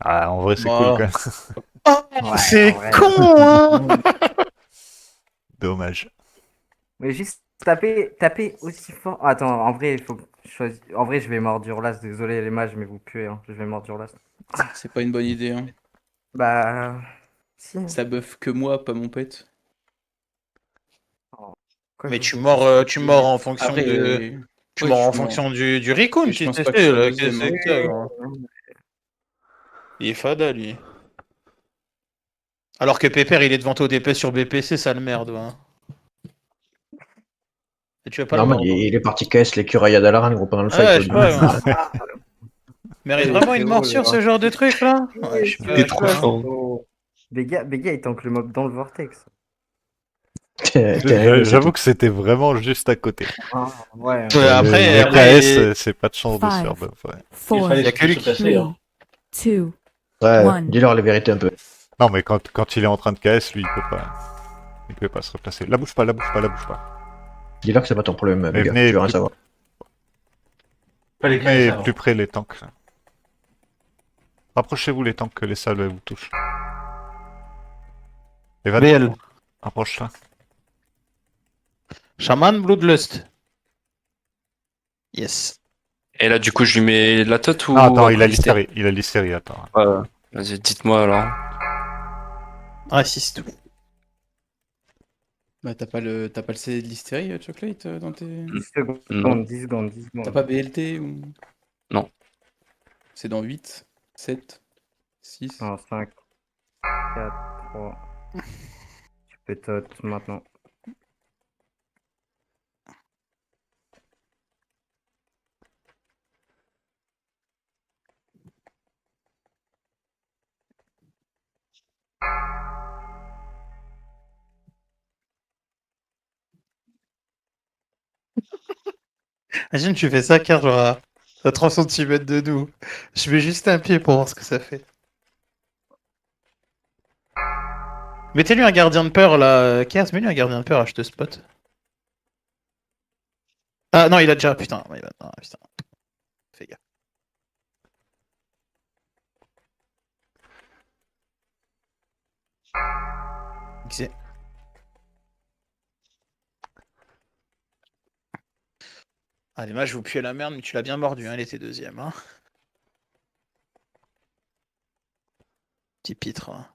Ah, en vrai, c'est Bon. cool quand même. Oh, Ouais, c'est en vrai. con, hein. Dommage. Mais juste taper aussi fort. Ah, attends, en vrai, il faut que je choisisse. En vrai, je vais mordre Urlas. Désolé les mages, mais vous puez. Hein. Je vais mordre Urlas. C'est pas une bonne idée, hein. Bah. Si. Ça buff que moi, pas mon pet. Quoi, Mais faut tu que- mords en fonction Après, de... Tu ouais, mords je en suis fonction du Rikun, Mais je qui pense te pas que je fait, sois là. deuxième, Qu'est-ce hein. que c'est, gros? Il est fada, lui. Alors que Pépère, il est devant toi au DP sur BPC, ça le merde, ouais. Et tu vas pas le Normal, mordre. il est parti KS l'écureuil à Dalaran, gros, pendant le Ah ouais, fight. je sais pas, ouais. Mérite vraiment une morsure, ce genre de truc, là? Ouais, je sais pas. T'es trop fort. Oh. Vega, il tank le mob dans le vortex. J'avoue que c'était vraiment juste à côté. Ah, ouais. Ouais, après, le KS, c'est pas de chance de se faire Five. buff, ouais. Il 4, fallait y a que lui se qui- passer, hein. 2, Ouais, One. dis-leur les vérités un peu. Non, mais quand il est en train de KS, lui, il peut pas. Il peut pas se replacer. La bouge pas, la bouge pas, la bouge pas. Dis-leur que c'est pas ton problème, Mais gars. venez Tu veux rien plus- savoir. Pas les Mais caisses, plus près les tanks. là. Rapprochez-vous les tanks que les salves elles vous touchent. Evan, BL. rapproche-toi. Shaman Bloodlust. Yes. Et là, du coup, je lui mets la tête ou. Ah, attends, il a après l'hystérie. Il a l'hystérie, attends. Ouais, vas-y, dites-moi alors. Assiste. Bah, t'as pas le CD de l'hystérie, Chocolate, dans tes... 10 secondes, Non. 10 secondes, 10 secondes. T'as pas BLT ou... Non. C'est dans 8, 7, 6... Non, 5, 4, 3. Tu pétotes maintenant. Imagine, tu fais ça, car genre à 3 cm de nous. Je mets juste un pied pour voir ce que ça fait. Mettez-lui un gardien de peur là. Kers, mets-lui un gardien de peur, je te spot. Ah non, il a déjà. Putain, ouais, non, putain. Fais gaffe. XZ. Allez, moi, je vous pue la merde, mais tu l'as bien mordu, hein, il était deuxième. Hein. Petit pitre. Hein.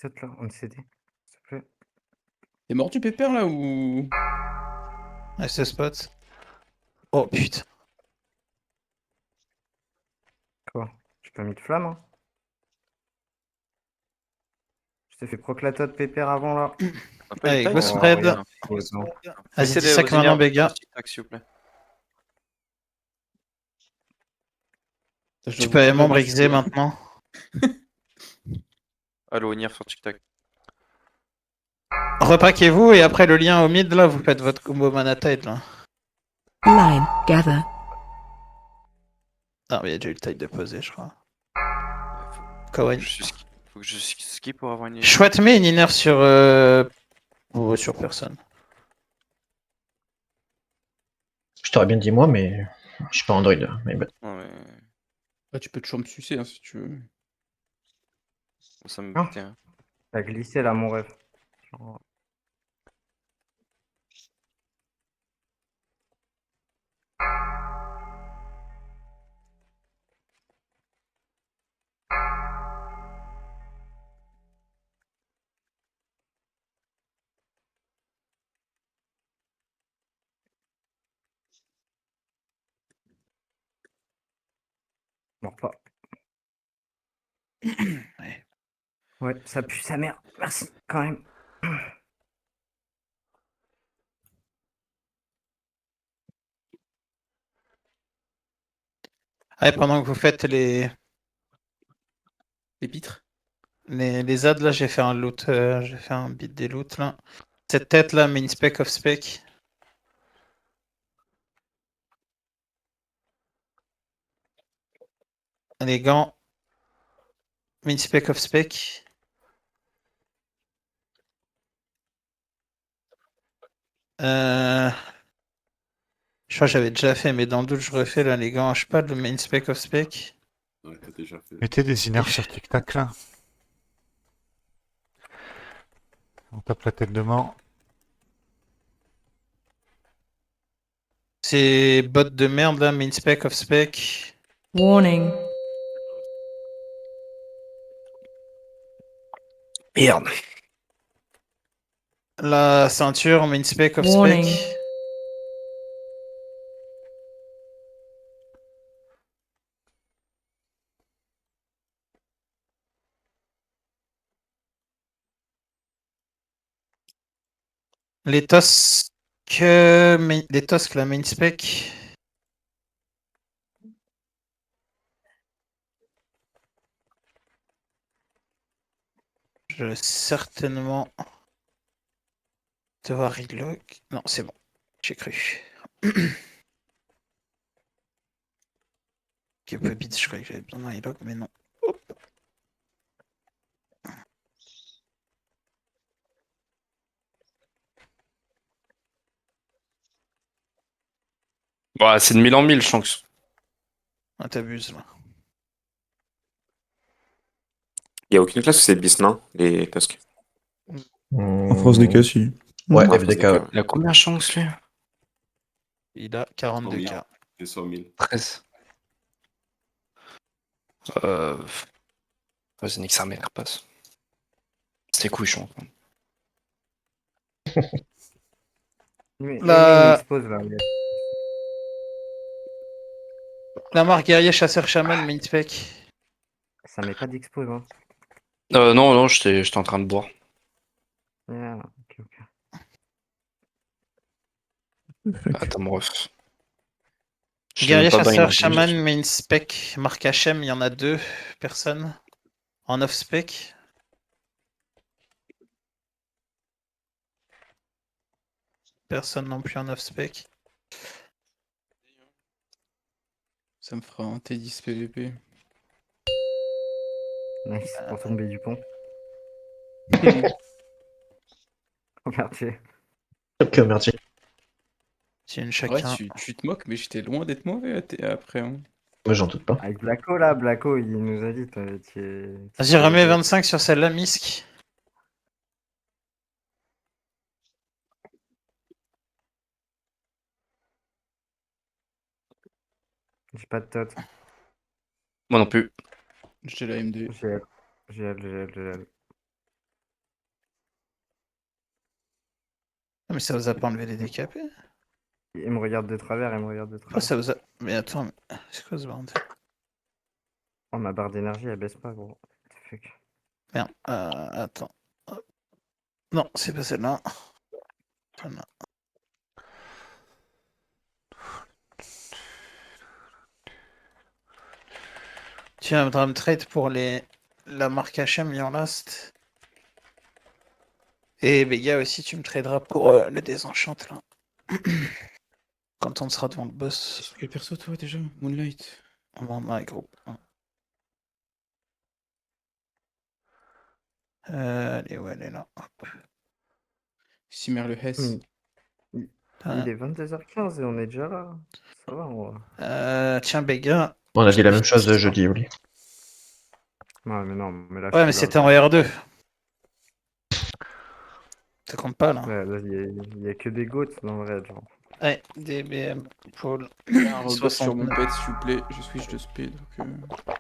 Saute là, on est cédé. S'il te plaît. T'es mort du pépère là ou. Nice spot. Oh putain. Quoi? J'ai pas mis de flamme, hein? Je t'ai fait proclato de pépère avant là. Allez, go Oh, spread. regarde, non. Vas-y, Passez dis ça que maintenant, Béga. S'il vous plaît. Tu peux aller membre XZ maintenant. Allo, Onir sur TikTok. Repaquez-vous et après le lien au mid, là, vous faites votre combo mana tide, là. Line, gather. Ah, mais il y a déjà eu le tide de poser, je crois. Kawaii. Faut que je skip pour avoir une. Chouette, mais une inner sur. Ou sur personne. Je t'aurais bien dit moi, mais je suis pas Android. Mais bon. Ah, tu peux toujours me sucer hein, si tu veux. Ça me Ah. butait. Hein. T'as glissé là, mon rêve. Genre... Meurs pas. Ouais. Ouais, ça pue sa mère. Merci, quand même. Allez, pendant que vous faites les pitres. Les ads, là, j'ai fait un loot. J'ai fait un beat des loots, là. Cette tête, là, main spec of spec. Les gants. Main spec of spec. Je crois que j'avais déjà fait, mais dans le doute, je refais là les gants. Je sais pas, le main spec of spec. Ouais, t'as déjà fait. Mettez des iners sur TikTok là. On tape la tête de mort. C'est bot de merde là, main spec of spec. Warning. Merde. La ceinture, main spec of Warning. spec. Les tosques, les tosques, la main spec. Je vais certainement devoir reload. Non, c'est bon. J'ai cru. Ok, peu bit, je croyais que j'avais besoin d'un reload, mais non. Hop. Bah, c'est de 1000 en 1000, Shanks. Ah, t'abuses là. Il n'y a aucune classe où c'est bis, non? Les Tusk. En force des cas, si. Ouais, Ah, FDK. ouais. Il a combien Shanks, lui? Il a 42K. Et 100 000. 13. Vas-y, nique sa mère, passe. C'était couilles, Shanks. La... il expose là. La marque guerrier chasseur chaman main spec. Ça met pas d'expose, hein. Non, j'étais en train de boire. Yeah, ok. Attends, mon ref. Je l'ai Guerrier même pas chasseur bind, chaman main spec. Marque HM, il y en a 2 personnes. En off spec. Personne non plus en off spec. Ça me fera un T10 PVP. Nice, pour tomber du pont. Oh, merci. Ok, merci. C'est une Ouais, chacun. tu te moques, mais j'étais loin d'être mauvais après. Hein. Moi, j'en doute pas. Avec Blacko, là, Blacko, il nous a dit. Vas-y, remets 25 sur celle-là, Misk. J'ai pas de tot. Moi non plus. J'ai la MD. GL. Ah, mais ça vous a pas enlevé les décapés? Il me regarde de travers, Ah, ça vous a... Mais attends, mais... c'est quoi ce bordel? Oh, ma barre d'énergie, elle baisse pas, gros. What the fuck. Merde, attends. Hop. Non, c'est pas celle-là. Celle-là. Tiens, un drum trade pour la marque HM en last. Et Béga aussi, tu me traderas pour le désenchant là. Quand on sera devant le boss. Quel perso toi déjà? Moonlight. On va en my groupe. Allez, ouais, elle est là. Hop. Simmer le Hess. Il est 22h15 et on est déjà là. Ça va, on va. Tiens, Béga. On a dit la même chose jeudi, Oli. Ouais, mais non, mais là. Ouais, mais c'était en R2. Ça compte pas là. Ouais, là, il y a que des goats dans le raid, genre. Ouais, DBM, Paul. Un rebot sur mon pet, s'il vous plaît. Je switch de speed. Donc,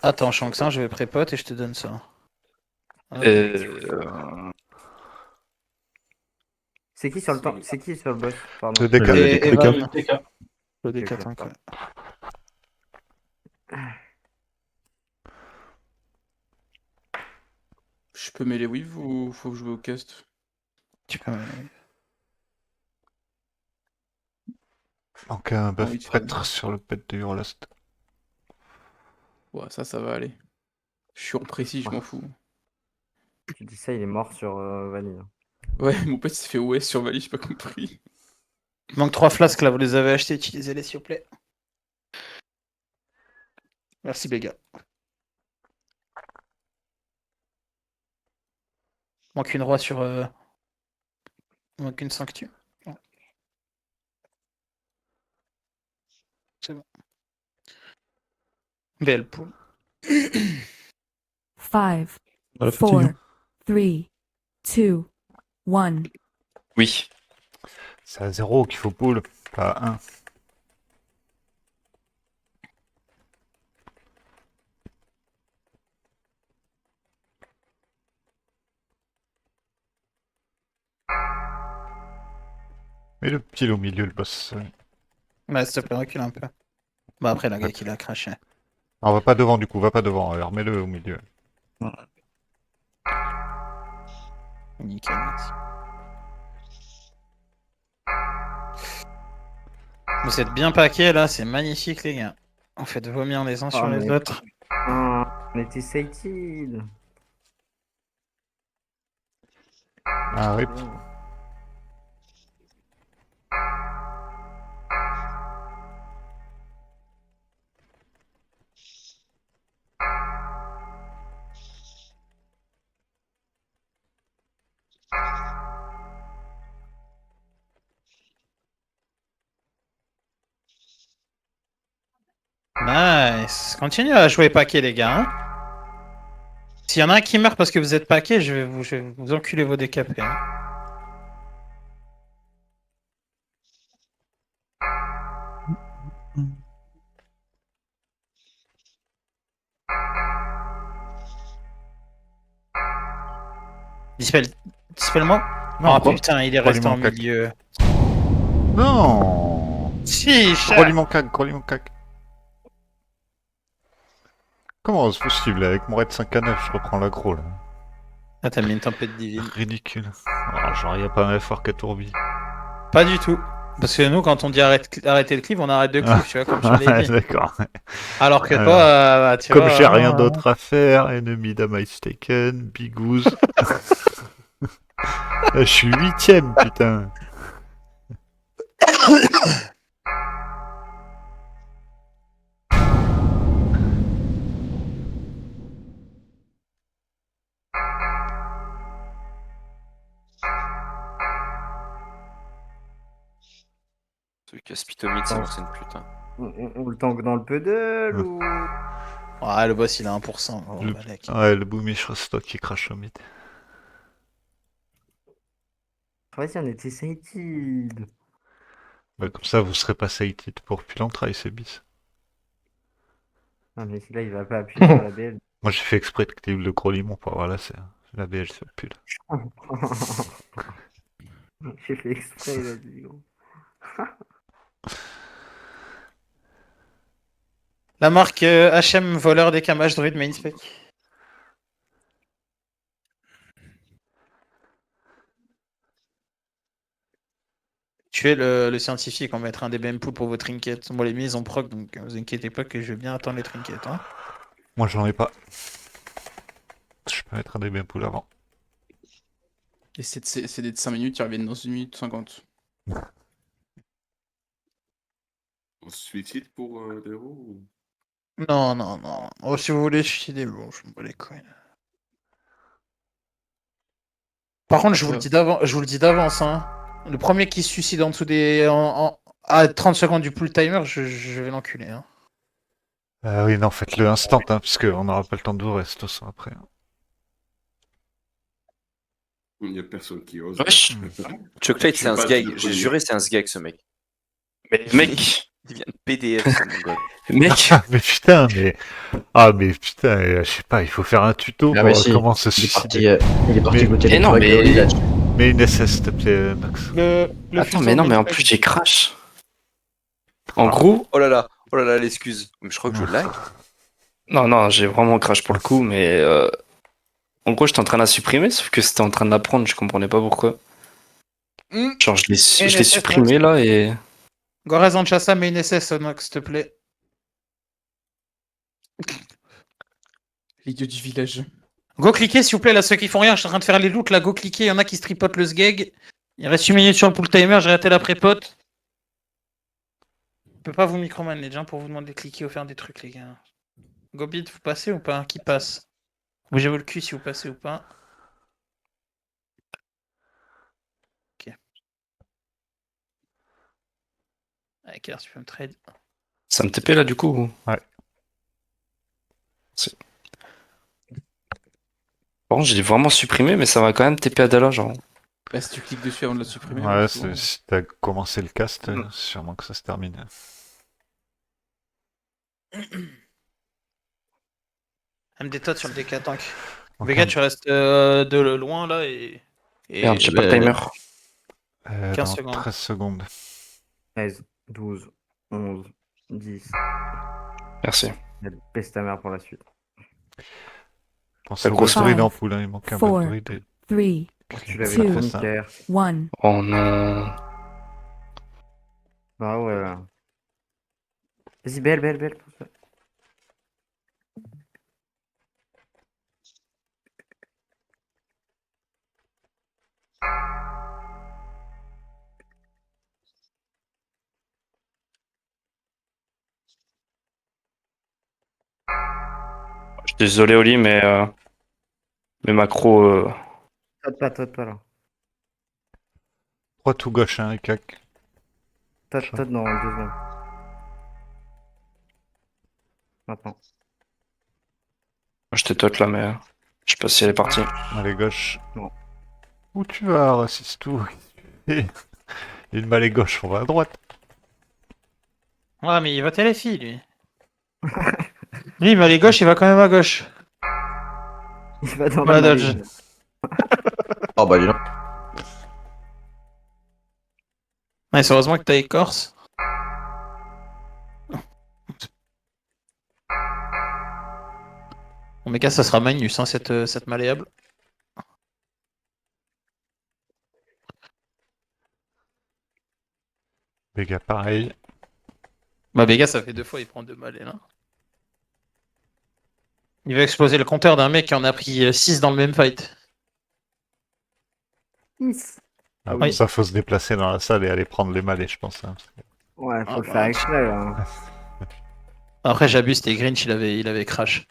Attends, Shanksin, je vais prépote et je te donne ça. C'est qui sur le temps? C'est qui sur le boss? Pardon. Le DK. Le DK tank, ouais. Je peux mêler weave ou faut que je joue au cast? Tu peux mêler. Donc un buff oui, tu prêtre sur le pet de Hurlast. Ouais, ça va aller. Je suis en précis, je m'en fous. Tu dis ça, il est mort sur Vanille. Ouais, mon pote s'est fait OS sur Vali, j'ai pas compris. Il manque 3 flasques là, vous les avez achetés, utilisez-les s'il vous plaît. Merci Béga. Manque une roi sur... Manque une sanctu. Ouais. C'est bon. Belle poule. 5, On a fatigue. 4, 3, 2, 1. Oui. C'est à 0 qu'il faut pull, pas à 1. Mais le pile au milieu, le boss. Ouais, s'il te plaît, recule un peu. Bah après, la gars qui l'a craché. On va pas devant du coup, va pas devant, remets-le au milieu. Nickel, merci. Vous êtes bien paqués là, c'est magnifique les gars. On fait de vomir les uns sur les autres. On était sated. Ah, rip. Nice. Continuez à jouer paquet les gars. Hein. S'il y en a un qui meurt parce que vous êtes paquet, je vais vous enculer vos décapés. Hein. Dispel-moi. Non, Oh putain, il est resté en cac. milieu. Non. Si, Gros mon cac. Comment c'est possible? Avec mon raid 5 à 9, je reprends l'aggro là. Ah, t'as mis une tempête divine. Ridicule. Oh, genre, y a pas un fort qu'à tourbi. Pas du tout. Parce que nous, quand on dit arrêter le cleave, on arrête de cleave, tu vois, comme je l'ai dit. D'accord. Alors que toi, tu comme vois... j'ai rien d'autre à faire, ennemi damage taken, bigouze. Je suis 8ème, putain. Celui qui a spitomite, c'est une putain. On le tank dans le puddle ou... Ouais, le boss il a 1%. Oh, Le... Balek. Ouais, le boomish, c'est toi qui crache au mid. Vas-y, on était sated. Bah, comme ça, vous serez pas sated pour plus l'entraille, c'est bis. Ah, mais celui-là, il va pas appuyer sur la BL. Moi, j'ai fait exprès de cliquer le gros limon pour avoir la BL sur le pull. J'ai fait exprès, il a dit. Gros. La marque HM voleur des camages druide main spec. Tuez le scientifique, on va mettre un DBM pool pour vos trinkets. Bon, les mises ont proc, donc vous inquiétez pas que je vais bien attendre les trinkets. Hein. Moi, j'en ai pas. Je peux mettre un DBM pool avant. Et c'est de 5 minutes, ils reviennent dans 1 minute 50. On se suicide pour des roues ou... Non, non, non. Oh, si vous voulez, je suis des bons, je me bats les couilles. Par contre, je vous le dis d'avance, hein. Le premier qui se suicide en dessous des. À 30 secondes du pull timer, je vais l'enculer. Hein. Oui, non, faites-le instant, hein, parce qu'on n'aura pas le temps de vous rester ça après. Hein. Il n'y a personne qui ose. Wesh. Chocolate, c'est un sgag. J'ai juré, c'est un sgag, ce mec. Mais mec. Il vient de PDF, ce mongol. Mec. Mais putain, mais. Ah, mais putain, je sais pas, il faut faire un tuto Ah, pour mais si. comment se Il est suicider. parti goûter Mais les non, trucs mais- de village. Mais une SS, s'il te plaît, Max. Attends, mais non, mais en plus j'ai crash. En gros. Oh là, l'excuse. Mais je crois que je lag. Non, non, j'ai vraiment crash pour le coup, mais. En gros, j'étais en train de la supprimer, sauf que c'était en train de la prendre, je comprenais pas pourquoi. Genre, je l'ai supprimé là et. Gorez en chassa, mais une SS, Nox, s'il te plaît. L'idiot du village. Go cliquez, s'il vous plaît, là, ceux qui font rien, je suis en train de faire les loots, là, go cliquez, il y en a qui stripotent le sgeg. Il reste 1 minute sur le pull timer, j'ai raté la prépote. Je peux pas vous microman les gens pour vous demander de cliquer ou faire des trucs, les gars. Gobit, vous passez ou pas? Qui passe? Bougez-vous le cul si vous passez ou pas. Ok. Allez, Kers, tu peux me trade. Ça me TP là du coup? Ouais. Par contre, je l'ai vraiment supprimé, mais ça va quand même TP Adala, genre. Bah, si tu cliques dessus avant de le supprimer. Ouais, c'est bon. si t'as commencé le cast, sûrement que ça se termine. MD tot sur le DK tank. Ok. Vega, tu restes de loin là et. Merde, j'ai pas de timer. 15 dans secondes. 13 secondes. 13, 12, 11, 10. Merci. Peste ta mère pour la suite. Pensez au grosse druide en Five, full, hein, il manque un four, bon druide. 3, Tu l'avais Two. promis, Pierre. 1. Oh non. Bah ouais. Vas-y, belle. Je suis désolé, Oli, mais. Mes macros. Tote pas là. 3 tout gauche, hein, et cac. Tote dans 2 secondes. Maintenant. J'étais tot là, mais. Je sais pas si elle est partie. Allez, gauche. Non. Où tu vas, Racistou? Il m'a les gauche, on va à droite. Ouais, mais il va téléfi, lui. Lui, il va aller gauche, il va quand même à gauche. Il va dans Voilà, la dodge. maline. Oh bah dis donc. Ouais, c'est heureusement que t'as écorce. Omega, ça sera Magnus, hein, cette malléable. Vega, pareil. Bah, Vega, ça fait 2 fois, il prend 2 malais, là. Il va exploser le compteur d'un mec qui en a pris 6 dans le même fight. Ah, Oui. ça, faut se déplacer dans la salle et aller prendre les malais, je pense. Hein. Ouais, faut Ah, le faire exprès là. Après, j'abuse, c'était Grinch, il avait crash.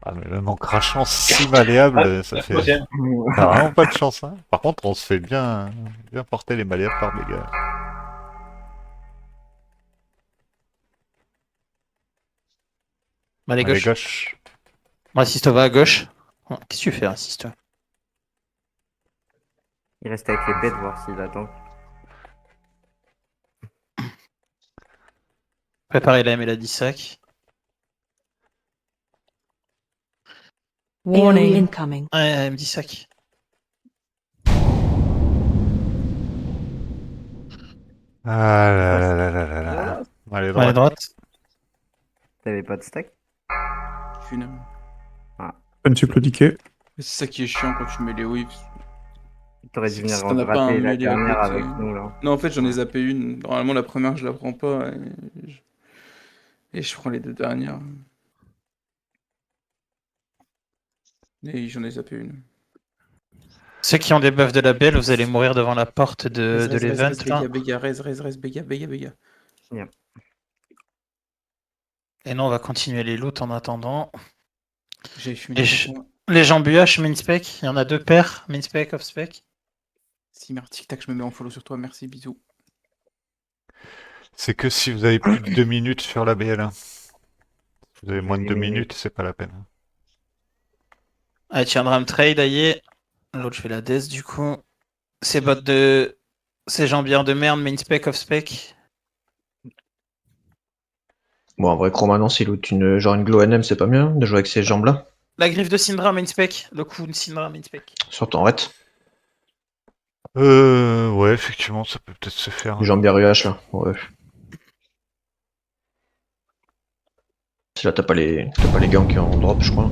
Ah, mais même en crachant 6 malléables, ça fait. troisième. T'as vraiment pas de chance, hein. Par contre, on se fait bien porter les malléables par Vega. Allez, Allez, gauche. gauche. Assiste va à gauche. Oh, qu'est-ce que tu fais, assiste? Il reste avec les pets, voir s'il attend. Préparez la M et la 10 sac. AoE Warning. incoming. Ouais, M10 sac. Ah là là là là là là. Allez, Allez, droite. droite. T'avais pas de stack? Aucune. Un supplodiqué. C'est ça qui est chiant quand tu mets les whips. T'aurais C'est dû que venir si t'en as pas un gratter la mêlé à dernière côté. avec nous, là. Non, en fait, j'en ai zappé une. Normalement, la première, je la prends pas. Et je prends les deux dernières. Et j'en ai zappé une. Ceux qui ont des buffs de la belle, vous allez mourir devant la porte de l'event. Rez, béga, béga, rez, béga, béga, béga. Et nous, on va continuer les loots en attendant. J'ai fumé Les, des ch- tampons. les gens BH, main spec. Il y en a deux paires, main spec, off spec. Si, merde, tic-tac, je me mets en follow sur toi. Merci, bisous. C'est que si vous avez plus de 2 minutes sur la BL1. Si vous avez moins de 2 minutes, c'est pas la peine. Allez, tiendra me trade, aïe. L'autre, je fais la death du coup. Ces bots de. Ces jambières de merde, main spec, off spec. Bon, en vrai, Chroma, non, s'il loot genre une glow NM, c'est pas mieux de jouer avec ces jambes-là. La griffe de Syndra, main spec. Le coup de Syndra, main spec. Surtout en ret. Ouais, effectivement, ça peut peut-être se faire. Les jambières UH, là. Ouais. Si là, t'as pas les gants qui en drop, je crois.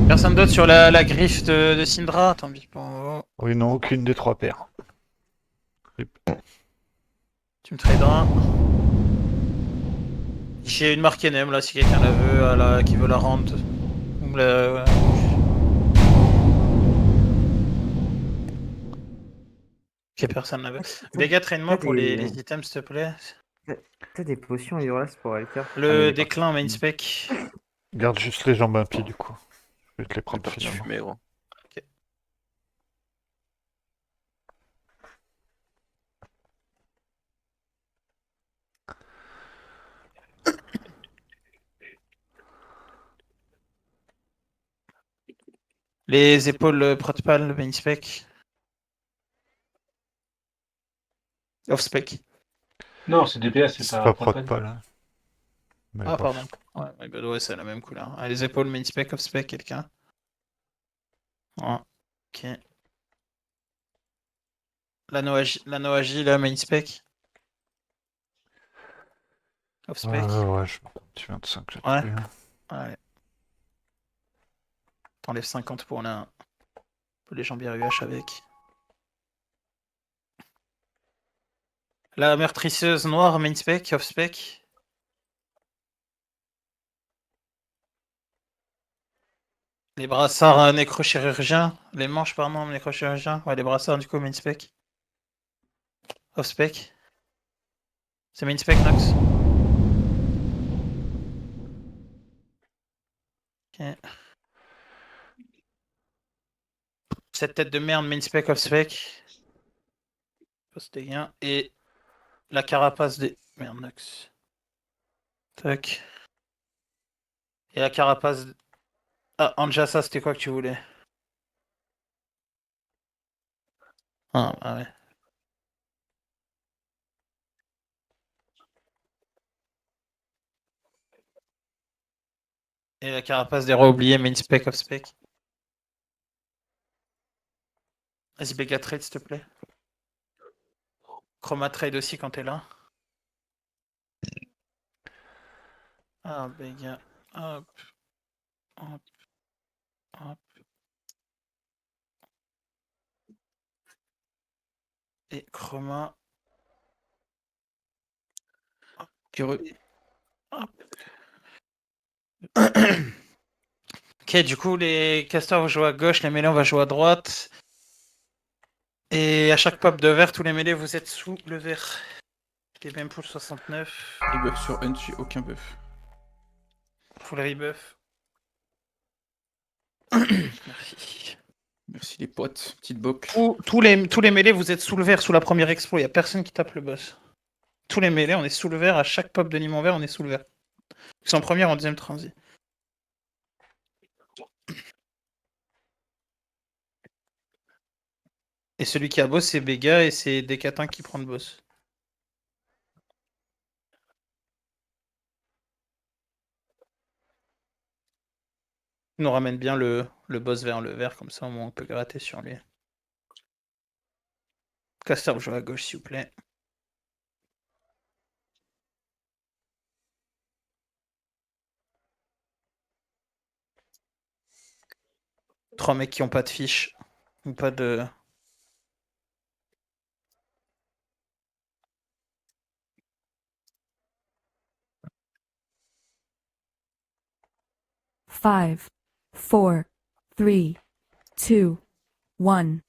Personne d'autre sur la griffe de Syndra. Tant pis pour moi. Oui, non, aucune des 3 paires. Tu me traderas. J'ai une marque NM là, si quelqu'un la veut, qui veut la rendre. Ou la... Ok, personne la veut. Béga, traîne-moi pour les items, s'il te plaît. T'as des potions Hydrolas pour Alter? Le déclin main spec. Garde juste les jambes impies du coup. Je vais te les prendre finalement. Fumé, gros. Ok. Les épaules protpal main spec. Off spec. Non, c'est DPS, c'est C'est pas pas protpal. Hein. Mais Ah, bon. pardon. Ouais, bah, ouais, c'est la même couleur. Ah, les épaules main spec, off spec, quelqu'un. Ah, ok. La Noaji, la main spec. Off spec. Ouais, je me petit 25 là-dessus. Ouais. Allez. T'enlèves 50 pour les jambières UH avec. La meurtrisseuse noire, main spec, off spec. Les brassards nécrochirurgiens. Les manches, pardon, nécrochirurgiens. Ouais, les brassards du coup, main spec. Off spec. C'est main spec, Nox. Ok. Cette tête de merde, main spec, off spec. Poste des gains. Et la carapace des. Merde, Nox. Tac. Et la carapace. Ah, Anjassa, c'était quoi que tu voulais? Ah, ouais. Et la carapace des rois oubliés, main spec, off spec. Vas-y, Béga trade, s'il te plaît. Chroma trade aussi quand t'es là. Ah, Béga. Hop. Hop. Hop. Et Chroma. Hop. Ok, du coup, les castors vont jouer à gauche, les mêlés, on va jouer à droite. Et à chaque pop de vert, tous les mêlés, vous êtes sous le vert. Les mêmes pour le 69. Rebuff sur Hunt, j'ai aucun buff. Full rebuff. Merci. Merci les potes, petite boc. Tous les mêlés, vous êtes sous le vert, sous la première explo. Il n'y a personne qui tape le boss. Tous les mêlés, on est sous le vert. À chaque pop de Nimon vert, on est sous le vert. C'est en première, en deuxième transi. Et celui qui a boss, c'est Béga et c'est Décatin qui prend le boss. Il nous ramène bien le boss vers le vert, comme ça au moins on peut gratter sur lui. Caster, vous jouez à gauche s'il vous plaît. Trois mecs qui ont pas de fiche. Ou pas de... Five, four, three, two, one.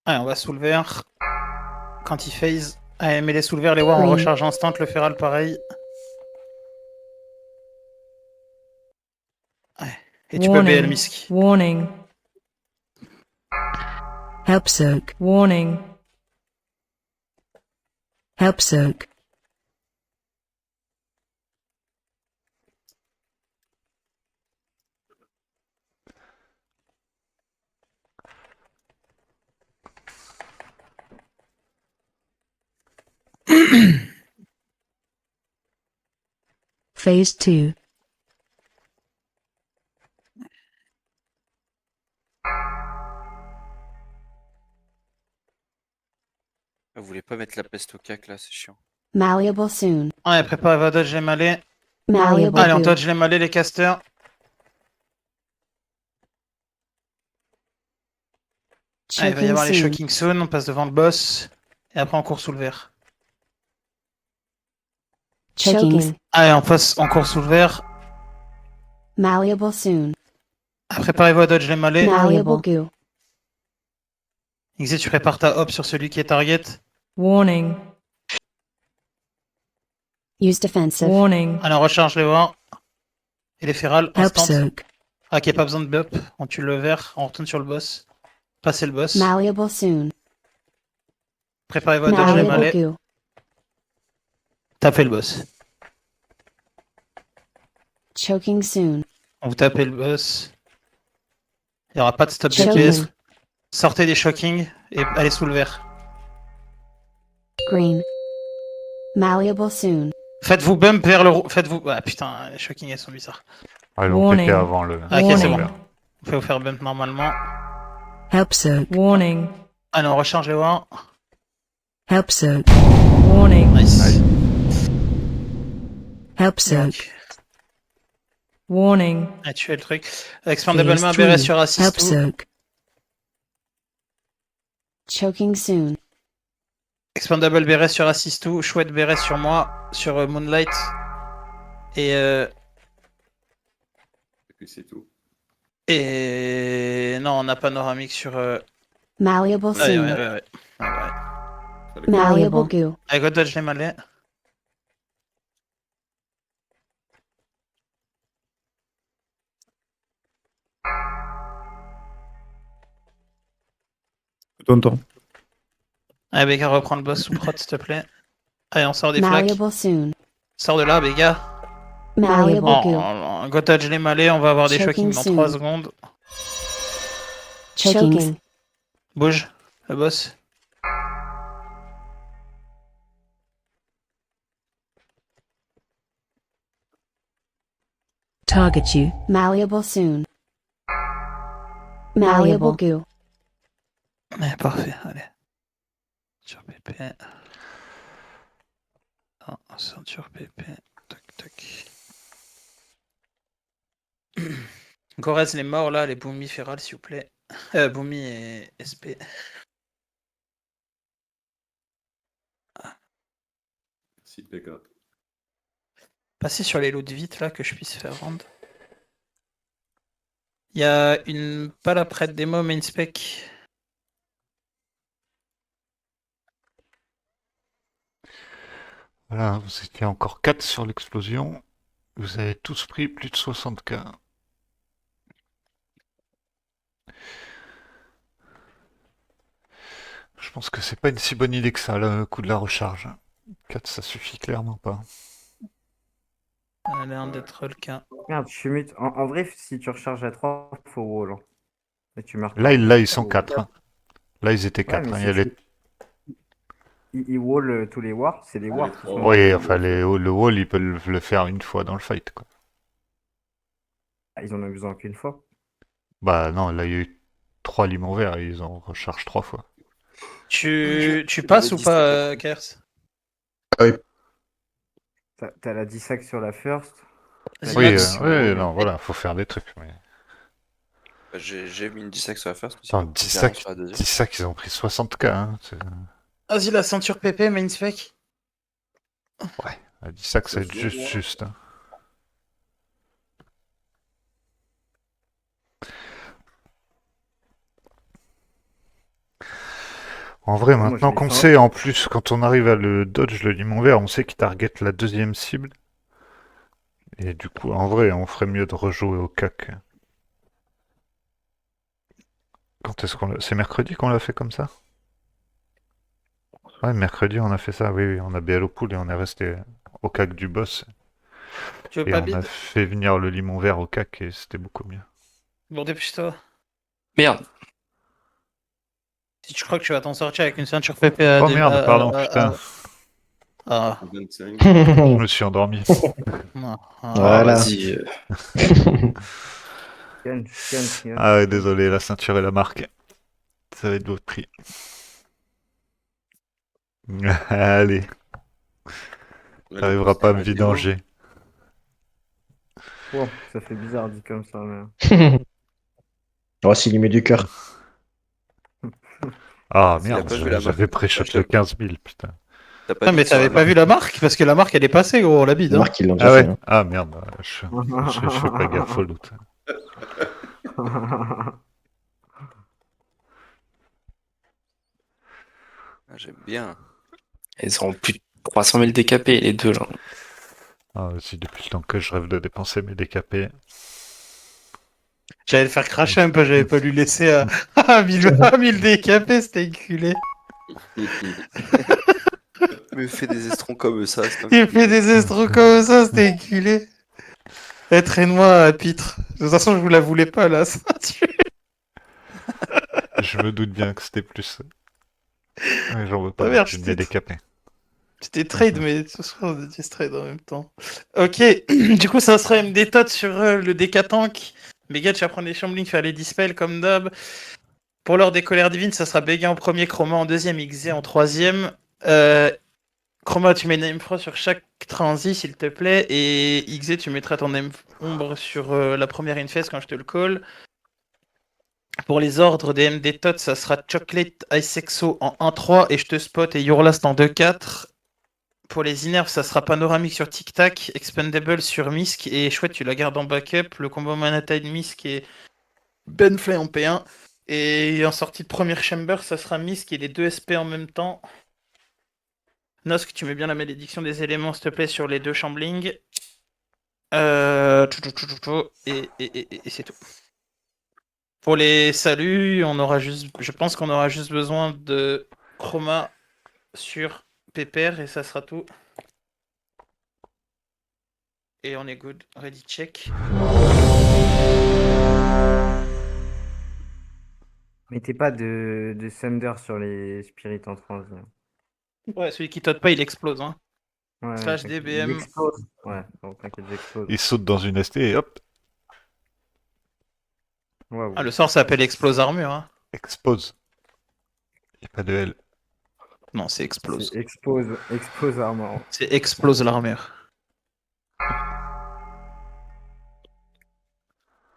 Allez, on va sous le vert. Quand il phase. Allez, mets les sous le vert, les wards en Oui. recharge instant, le feral pareil. Ouais. Et tu peux BL Misk. Warning. Help soak. Warning. Help soak. Phase 2. Vous voulez pas mettre la peste au cac là, c'est chiant. Malleable soon. Ouais, préparez-vous à dodge les malais. Malleable Allez, on goo. dodge les malais, les casters. Allez, il va y Choking avoir les soon. shocking soon, on passe devant le boss. Et après on court sous le vert. Choking. Allez, on passe, on court sous le vert. Malleable soon. Préparez-vous à dodge les malais. Malleable goo. Xé, tu prépares ta hop sur celui qui est target. Warning. Use defensive. Warning. Allez, on recharge les wards. Et les ferals, Help instant. soak. Ah, qui a pas besoin de buff. On tue le vert, on retourne sur le boss. Passez le boss. Malleable soon. Préparez-vous à dodge les Malleable malais. goo. Tapez le boss. Choking soon. On vous tapez le boss. Il n'y aura pas de stop Choking. DPS. Sortez des shocking et allez sous le vert. Green. Malleable soon. Faites-vous bump vers le... Faites-vous... Ah putain, les shocking elles sont bizarres. Ah, ils l'ont pété avant le. Ah, ok, c'est bon. Warning. On peut vous faire bump normalement. Help soak. Warning. Allez, on recharge les wards. Help soak. Warning. Nice. Help soak. Warning. Ah, tuez le truc. Expandable main, Phase BRS 3. sur Help assist. soak. Choking soon. Expandable BRS sur assist tout. Chouette BRS sur moi. Sur Moonlight. Et puis c'est tout. Et non, on n'a panoramique sur... Malleable Ouais, soon. ouais. Malleable goo. Allez, go dodge les malais. Tonton. Allez, Béga, reprends le boss sous prot, s'il te plaît. Allez, on sort des flaques. Malleable soon. Sors de là, Béga. Malleable goo. Go dodge les malais, on va avoir des Choking shocking dans soon. 3 secondes. Choking. Bouge, le boss. Target you. Malleable soon. Malleable goo. Ouais, parfait, allez. Sur PP. Ah, ceinture PP. Tac, tac. Gorez, les morts là, les Boomy Feral, s'il vous plaît. Boomy et SP. Merci, Béga. Passez sur les lots de vite là que je puisse faire rendre. Il y a une balle après démo main spec. Voilà, vous étiez encore 4 sur l'explosion. Vous avez tous pris plus de 60K. Je pense que c'est pas une si bonne idée que ça, le coup de la recharge. 4, ça suffit clairement pas. Ça a l'air d'être le cas. Merde, je suis mute. En vrai, si tu recharges à 3, faut wall. Et tu meurs Là, pas. ils sont 4. Hein. Là, ils étaient 4. Ouais, mais hein. si Il y a les... ils wall tous les wars, c'est les wars. Oui, enfin, le wall, ils peuvent le faire une fois dans le fight, quoi. Ils en ont besoin qu'une fois. Bah non, là, il y a eu 3 limons verts et ils en rechargent 3 fois. Tu passes ou pas, Kers? Oui. T'as la 10 sacs sur la first. Oui, non, voilà, faut faire des trucs. Mais... J'ai mis une 10 sacs sur la first. Attends, 10 sacs, ils ont pris 60K. Hein. Vas-y, la ceinture PP, main spec. Ouais, 10 sacs, ça va être juste. Hein. En vrai, maintenant qu'on sait, en plus, quand on arrive à le dodge, le limon vert, on sait qu'il target la deuxième cible. Et du coup, en vrai, on ferait mieux de rejouer au cac. Quand est-ce qu'on l'a... C'est mercredi qu'on l'a fait comme ça? Ouais, mercredi, on a fait ça, oui, on a BL au pool et on est resté au cac du boss. Tu veux et pas on a bide? fait venir le limon vert au cac et c'était beaucoup mieux. Bon, dépêche-toi. Merde. Si tu crois que tu vas t'en sortir avec une ceinture PP à... Oh merde, pardon, putain. Ah. 25. Je me suis endormi. Non. Voilà. Vas-y. Ah ouais, désolé, la ceinture et la marque. Ça va être votre prix. Allez. T'arriveras pas à me vidanger. Wow, ça fait bizarre dit comme ça. Mais... Oh, s'il y met du cœur. Ah merde, j'avais pré-shot le 15 000, putain. Ah, mais t'avais pas vu la marque? Parce que la marque elle est passée, gros, on la bide. La Hein. marque, ils l'ont déjà Ah ouais? fait. Hein. Ah merde, je fais pas gaffe au loot. J'aime bien. Ils auront plus de 300 000 décapés, les deux, là. Ah, aussi, depuis le temps que je rêve de dépenser mes décapés. J'allais le faire cracher un peu, j'avais pas lui laisser à 1000 décapés, c'était enculé. Mais fais des estrons comme ça. Il fait des estrons comme ça, c'était enculé. Traîne-moi à Pitre. De toute façon, je vous la voulais pas, là, ceinture. Je me doute bien que c'était plus. Ouais, j'en veux pas, merde, je mes décapés. C'était trade, mais ce soir on était trade en même temps. Ok, du coup, ça sera MD tot sur le DK tank. Béga, tu vas prendre les chamblings, faire les dispels comme d'hab. Pour l'ordre des colères divines, ça sera Béga en premier, Chroma en deuxième, XZ en troisième. Chroma, tu mets Name Frost sur chaque transi, s'il te plaît. Et XZ, tu mettras ton Name Ombre sur la première infest quand je te le call. Pour les ordres des MD tot, ça sera Chocolate Ice Exo en 1-3 et je te spot et Yourlast en 2-4. Pour les Inerves, ça sera Panoramique sur Tic Tac, Expendable sur Misk et Chouette, tu la gardes en backup. Le combo Manhattan Misk et Benflay en P1. Et en sortie de première chamber, ça sera Misk et les deux SP en même temps. Nosk, tu mets bien la malédiction des éléments, s'il te plaît, sur les deux chamblings. Et c'est tout. Pour les saluts, on aura juste, je pense qu'on aura juste besoin de Chroma sur Pépère et ça sera tout. Et on est good. Ready, check. Mettez pas de Thunder sur les spirits en transition. Ouais, celui qui tote pas, il explose. Hein. Ouais, Slash t'inquiète, DBM. il explose. Ouais, donc t'inquiète, j'explose. Il saute dans une ST et hop. Wow. Ah, le sort s'appelle Explose Armure. Hein. Expose. Il n'y a pas de L. Non, c'est Explose. C'est expose armor. C'est Explose l'armure.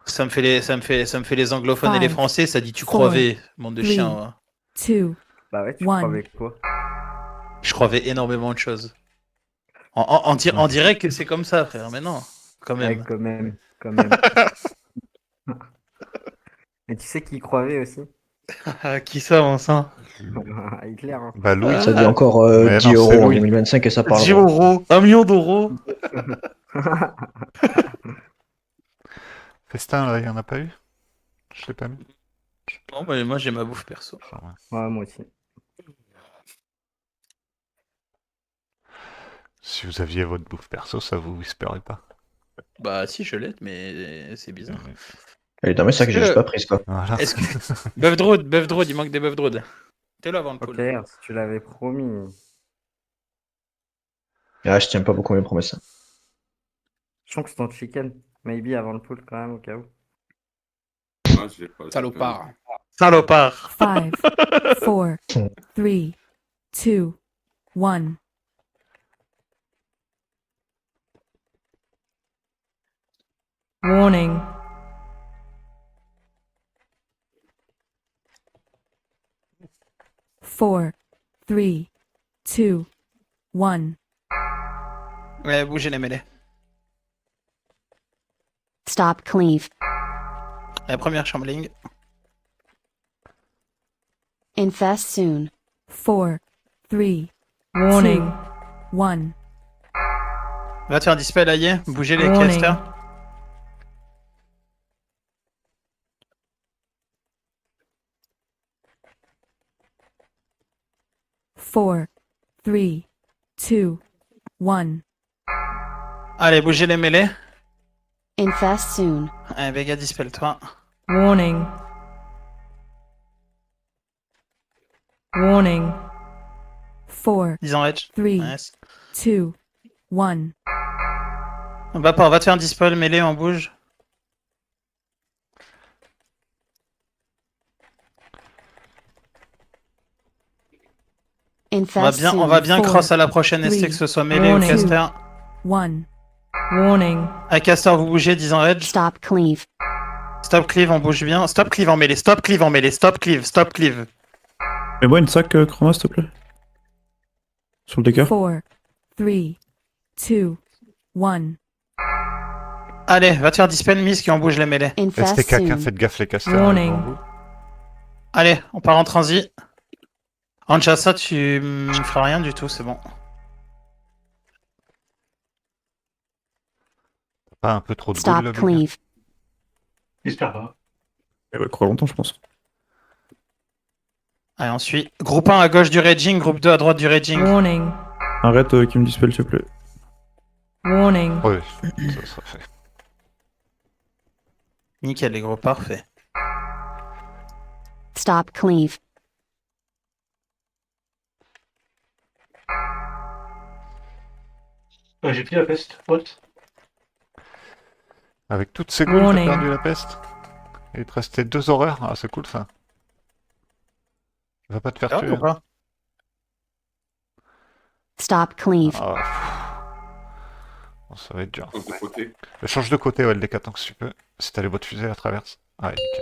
Ça me fait les anglophones et les français, ça dit tu croivais, bande de chiens. Ouais. Bah ouais, tu croivais quoi? Je croivais énormément de choses. On dirait que c'est comme ça, frère, mais non, quand même. Ouais, quand même. Et tu sais qui y croyait aussi? Qui ça, mon sang? Hitler. Hein. Bah Louis. Ça dit encore Mais 10 non, c'est euros en Louis. 2025 et ça parle. 10 euros, 1 million d'euros. Festin, là, il y en a pas eu? Je l'ai pas mis. Non, bah, moi j'ai ma bouffe perso. Ouais, moi aussi. Si vous aviez votre bouffe perso, ça vous whisperait pas. Bah si, je l'aide, mais c'est bizarre. Elle est dans mes sacs, j'ai juste pas prise quoi. Voilà. Est-ce que... Bœuf Drôde, il manque des bœufs Drôde. T'es là avant le Ok, pool. si tu l'avais promis. Ah, je tiens pas beaucoup mes promesses. Je sens que c'est ton chicken. Maybe avant le pool quand même, au cas où. Ah, je l'ai pas. Salopard. Salopard. 5, 4, 3, 2, 1. Warning. Four, 3, 2, 1. Ouais, bougez les mêlées. Stop cleave. La première chambling. Infest soon. 4, 3, warning. 1. Va te faire dispel, aïe. Bougez les Warning. casters. Four, 3, 2, 1. Allez, bougez les mêlées. Infest soon. Allez, Vega, dispel-toi. Warning. Warning. 4, 10 en edge. 3, Nice. 2, 1. Va pas, on va te faire dispel, mêlée, on bouge. Infest soon. On va bien Four, cross à la prochaine ST, que ce soit mêlée ou warning. caster. 1. Warning. À caster, vous bougez, 10 en edge. Stop cleave. Stop cleave, on bouge bien. Stop cleave en mêlée, stop cleave en mêlée, stop cleave, stop cleave. Mets-moi une sac, Chroma, s'il te plaît. Sur le décor. 4, 3, 2, 1. Allez, va te faire dispel, Miss, qui on bouge les mêlées. Infest STK15, soon. faites gaffe les casters. Warning. Allez, on part en transi. Anchassa, tu me feras rien du tout, c'est bon. Pas un peu trop de Stop goût, là, cleave. J'espère pas. Elle va croire longtemps, je pense. Allez, on suit. Groupe 1 à gauche du raging, groupe 2 à droite du raging. Warning. Arrête qui me dispelle, s'il te plaît. Warning. Oui, ça sera fait. Nickel, les gros, parfait. Stop cleave. J'ai pris la peste. What? Avec toutes ces goules, t'as Warning. perdu la peste. Et il te restait 2 horreurs. Ah, c'est cool ça. Va pas te faire Ah, tuer. ou pas? Stop cleave. Ah, bon, ça va être dur. Change de côté. Change de côté, ouais, le DK tant que tu peux. Si t'as les bottes fusées à la traverse. Ah, ouais, nickel.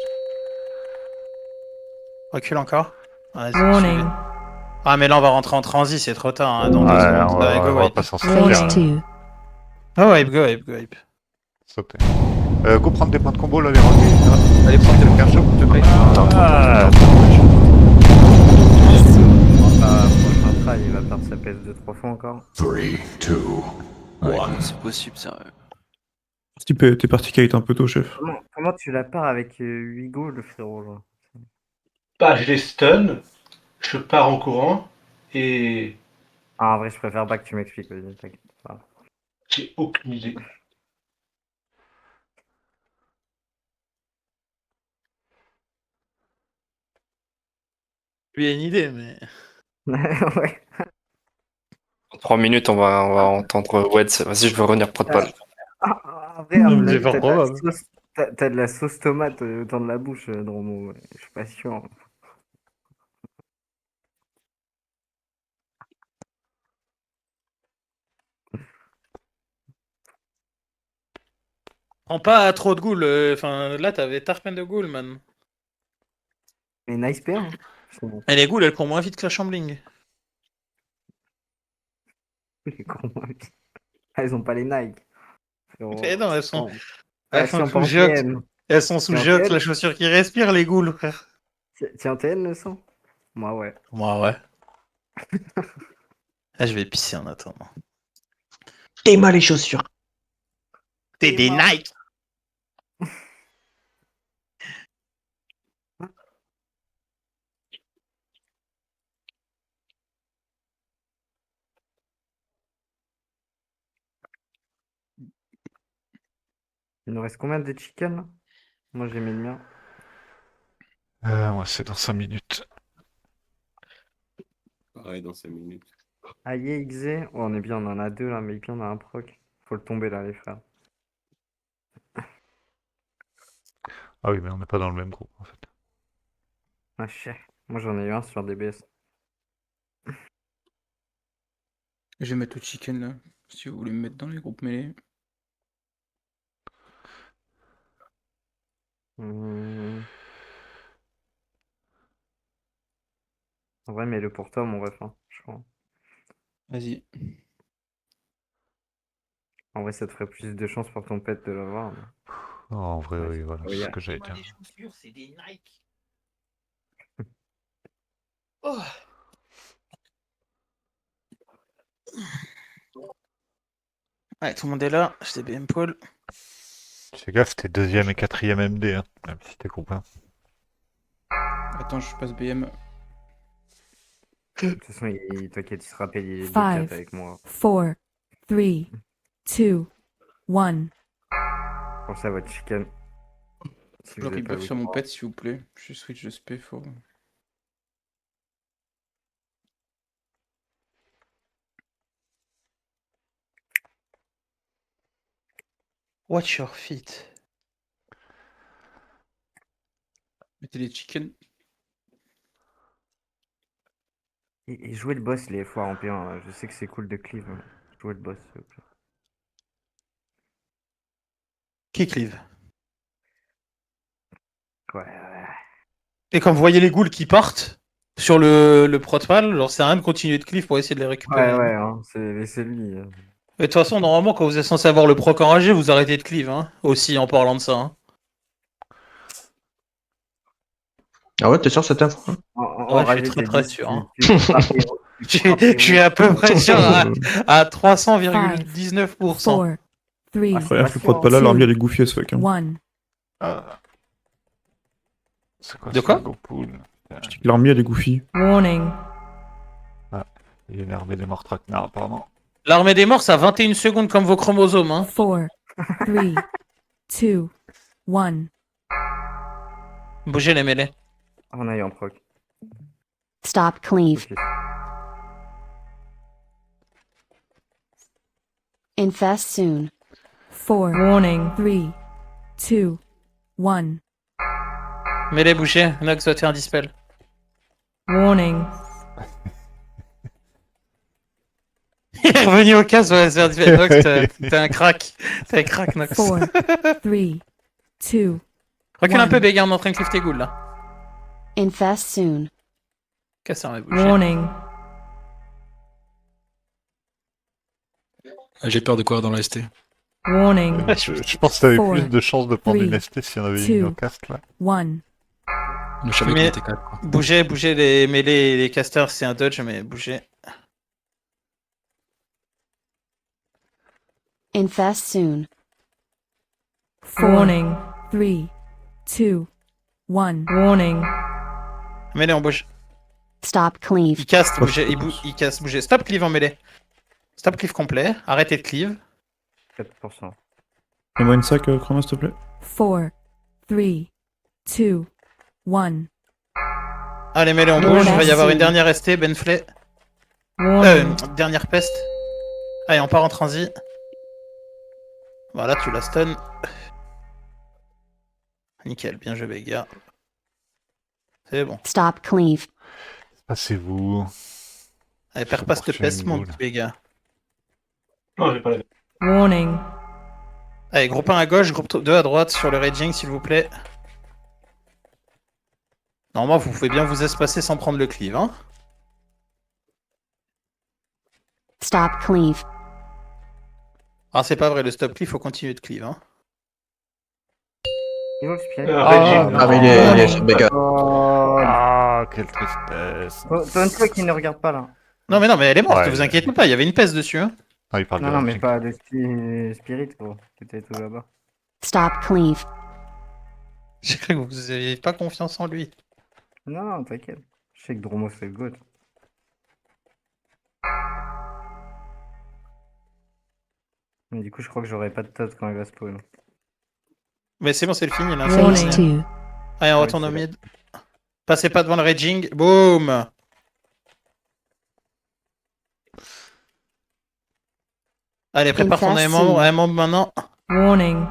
Recule encore. Vas-y, Warning. suivez. Ah, mais là, on va rentrer en transi, c'est trop tard. Hein. Dans 2 Ouais, secondes, on allez, va, go on va wipe. pas s'en Warning. sortir. Phase 2. Oh, wipe, go wipe, go wipe. Sauter. Go prendre des points de combo là, les rugby. Allez, prends tes cartes, s'il te plaît. Ah, Prochain try, il va perdre sa PS de 3 fois encore. 3, 2, Ouais, 1. c'est possible, sérieux. T'es parti kite un peu tôt, chef. Comment tu la pars avec Hugo, le frérot genre Bah, je les stun, je pars en courant, et Ah, en vrai, je préfère pas que tu m'expliques. Vas-y, t'inquiète. Voilà. j'ai aucune idée. Lui a une idée, mais. Ouais. En 3 minutes, on va entendre Weds. Vas-y, je veux revenir prod pal. En vrai, à mon C'est avis, fort probable. t'as de la sauce tomate dans de la bouche, Dromo. Ouais. Je suis pas sûr. Prends pas trop de goule. Enfin, là, t'avais tarpin de goule, man. Mais nice pair. Hein. C'est bon. Et les goules, elles courent moins vite que la chambling. Les cons, ouais. Ah, ils ont pas les Nike. Frérot. Mais non, elles sont. Ah, Elles si, sont on sous pense Geox. bien. Elles sont sous Tiens, jeu, la chaussure qui respire, les ghouls, frère. Tiens, TN le sang? Moi, ouais. Moi, ouais. Ah, je vais pisser en attendant. T'es mal les chaussures. T'es des Nike. Il nous reste combien de chicken là? Moi j'ai mis le mien. Moi, c'est dans 5 minutes. Pareil, dans 5 minutes. Aïe, XZ. Oh, on est bien, on en a deux là, mais puis on a un proc. Faut le tomber là, les frères. Ah oui, mais on n'est pas dans le même groupe, en fait. Ah, chais. Moi j'en ai eu un sur DBS. Je vais mettre le chicken là, si vous voulez me mettre dans les groupes mêlés. En vrai, mets-le pour toi, mon ref, hein, je crois. Vas-y. En vrai, ça te ferait plus de chance pour ton pet de l'avoir. Mais... Oh, en vrai, Ouais, oui, voilà, c'est ce que j'allais dire. Les chaussures, c'est des Nike. Oh. Ouais, tout le monde est là, j'étais BM Paul. Fais gaffe, t'es 2ème et 4ème MD, hein, même si t'es groupe 1. Attends, je passe BM. De toute façon, t'inquiète, il se rappelle, il est 5, D4 avec moi. 4, 3, 2, 1. Pensez à votre chicken. Si Je vous êtes pas rebuff sur mon weak. pet, s'il vous plaît. Je switch de spé, faut. Watch your feet. Mettez les chickens. Et jouer le boss, les foires en P1. Là. Je sais que c'est cool de cleave. Mais... Jouer le boss, s'il vous plaît. Qui cleave? Ouais. Et quand vous voyez les ghouls qui partent sur le protpal, genre c'est rien de continuer de cleave pour essayer de les récupérer. Ouais, hein, c'est lui. Et de toute façon, normalement, quand vous êtes censé avoir le proc enragé, vous arrêtez de cleave, hein, aussi en parlant de ça. Hein. Ah ouais, t'es sûr cette info? Ouais, je suis très sûr. Hein. Je suis à peu près sûr à 300,19%. Incroyable, le prod pas là, l'armée elle est goofy as fuck. Hein. C'est quoi De quoi? L'armée elle est goofy. Warning. Ah, il y a une armée des morts traquenards, apparemment. L'armée des morts, ça a 21 secondes comme vos chromosomes. Hein. 4, 3, 2, 1. Bougez les mêlées. On a eu un proc. Stop cleave. Infest soon. 4, warning. 3, 2, 1. Mêlée, bougez. Nox doit faire un dispel. Warning. Il est revenu au casse, ouais, c'est un dispel. Nox, t'es un crack. T'es un crack, Nox. 4, 3, 2, Recule un peu, Béga, on est en train de cliff tes ghouls, là. Infest soon. Casse un bouger. warning. J'ai peur de courir dans la ST. Warning. Je pense que t'avais Four, plus de chances de prendre une three, ST si on avait two, une au cast là. 1. Je savais qu'il était calme. Bougez les mêlées et les casters, c'est un dodge, mais bougez. Infest soon. Warning. 3, 2, 1. Warning. Mêlée, on bouge. Stop cleave. Il casse, bougez, il casse, bougez. Stop cleave en mêlée. Stop cleave complet. Arrêtez de cleave. 4%. Mets-moi une sac, Chroma, s'il te plaît. 4, 3, 2, 1. Allez, mêlée, on bouge. Il va y avoir une dernière ST, Benflay. Warning. Dernière peste. Allez, on part en transit. Voilà, tu la stun. Nickel, bien joué, les gars. C'est bon. Stop cleave. Passez-vous. Allez, perds pas cette peste, mon petit Béga. Non, j'ai pas la. Warning. Allez, groupe 1 à gauche, groupe 2 à droite sur le raging, s'il vous plaît. Normalement, vous pouvez bien vous espacer sans prendre le cleave, hein. Stop cleave. Ah, c'est pas vrai, le stop cleave, faut continuer de cleave, hein. Il joue le spirit. Ah, mais il est sur Béga. Ah, quelle tristesse. Toi, toi qui ne regarde pas là. Non, mais elle est morte, Ouais, vous inquiétez pas, il y avait une peste dessus. Hein. Ah, il parle Non, de non, mais Raging. pas de spirit, gros. Peut-être tout là-bas. Stop cleave. J'ai cru que vous n'aviez pas confiance en lui. Non, non, t'inquiète. Je sais que Dromo c'est le goat. Mais du coup, je crois que j'aurai pas de tot quand il va spawn. Mais c'est bon, c'est le fini là. Warning. c'est bon. Allez, on retourne au mid. Passez pas devant le raging. Boum. Allez, prépare ton aimant maintenant. Warning.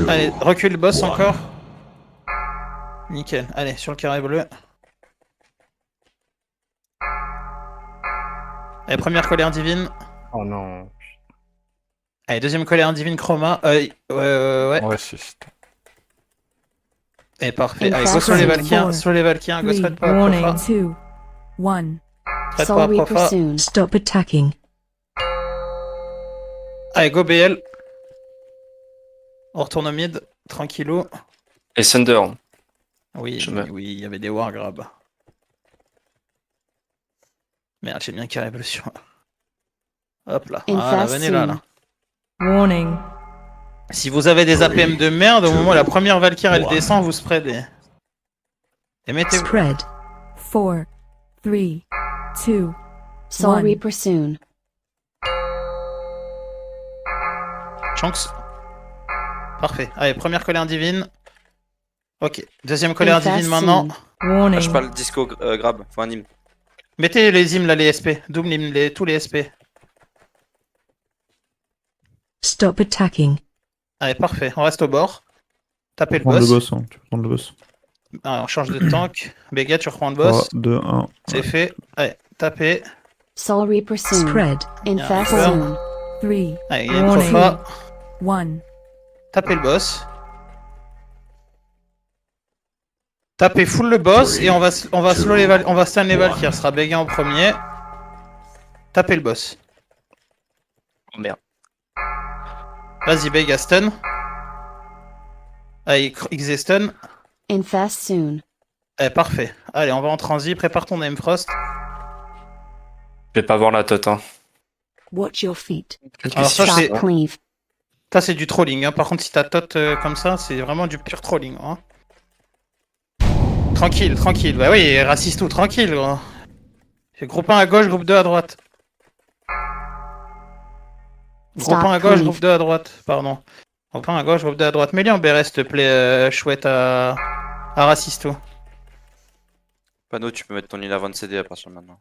Allez, recule le boss encore. Nickel. Allez, sur le carré bleu. Allez, première colère divine. Oh non. Allez, deuxième colère divine chroma. Ouais. Ouais, c'est. Et parfait. Allez, go sur les Valkyriens. Sur les Valkyriens, go thread pas à Warning. Profa. 2, 1. Thread pas à Profa. Stop attacking. Allez, go BL. On retourne au mid. Tranquillou. Et Thunder. Oui, oui, il y avait des wargrabs. Merde, j'ai bien carré bleu sur. Hop là. Voilà, venez là. Warning. Si vous avez des APM de merde, au moment où la première Valkyrie elle descend, vous spreadez. Et mettez-vous. Spread. 4, 3, 2, Soul 1. Reaper soon. Chunks. Parfait. Allez, première colère divine. Ok. Deuxième colère divine maintenant. Warning. Lâche pas le disco grab, faut un hymne. Mettez les hymnes là, les SP. Double hymne, tous les SP. Stop attacking. Allez, parfait. On reste au bord. Tapez le Prends le boss. boss, hein. Tu peux prendre le boss. Allez, on change de tank. Béga, tu reprends le boss. 3, 2, 1. C'est fait. Allez, tapez. Soul Reaper soon. Spread. Infest Yeah. soon. 3. Allez, il y a une Profa. 1. Tapez le boss. Tapez full le boss et on va slow les on va stun les Valkyries. Ce sera Béga en premier. Tapez le boss. Oh merde. Vas-y, Béga stun. Allez, XZ stun. Infest soon. Allez, parfait. Allez, on va en transi. Prépare ton Aim Frost. Je vais pas voir la tot. Hein. Watch your feet. Alors ça, c'est... Stop cleave. Ça, c'est du trolling. Hein. Par contre, si t'as tot comme ça, c'est vraiment du pur trolling. Hein. Tranquille, tranquille. Bah oui, raciste tout, tranquille. Gros. Groupe 1 à gauche, groupe 2 à droite. Groupe 1 à gauche, groupe 2 à droite. Pardon. Groupe 1 à gauche, groupe 2 à droite. Mets-lui en BRS, s'il te plaît, chouette à Racisto. Pano, tu peux mettre ton île avant de CD à partir de maintenant.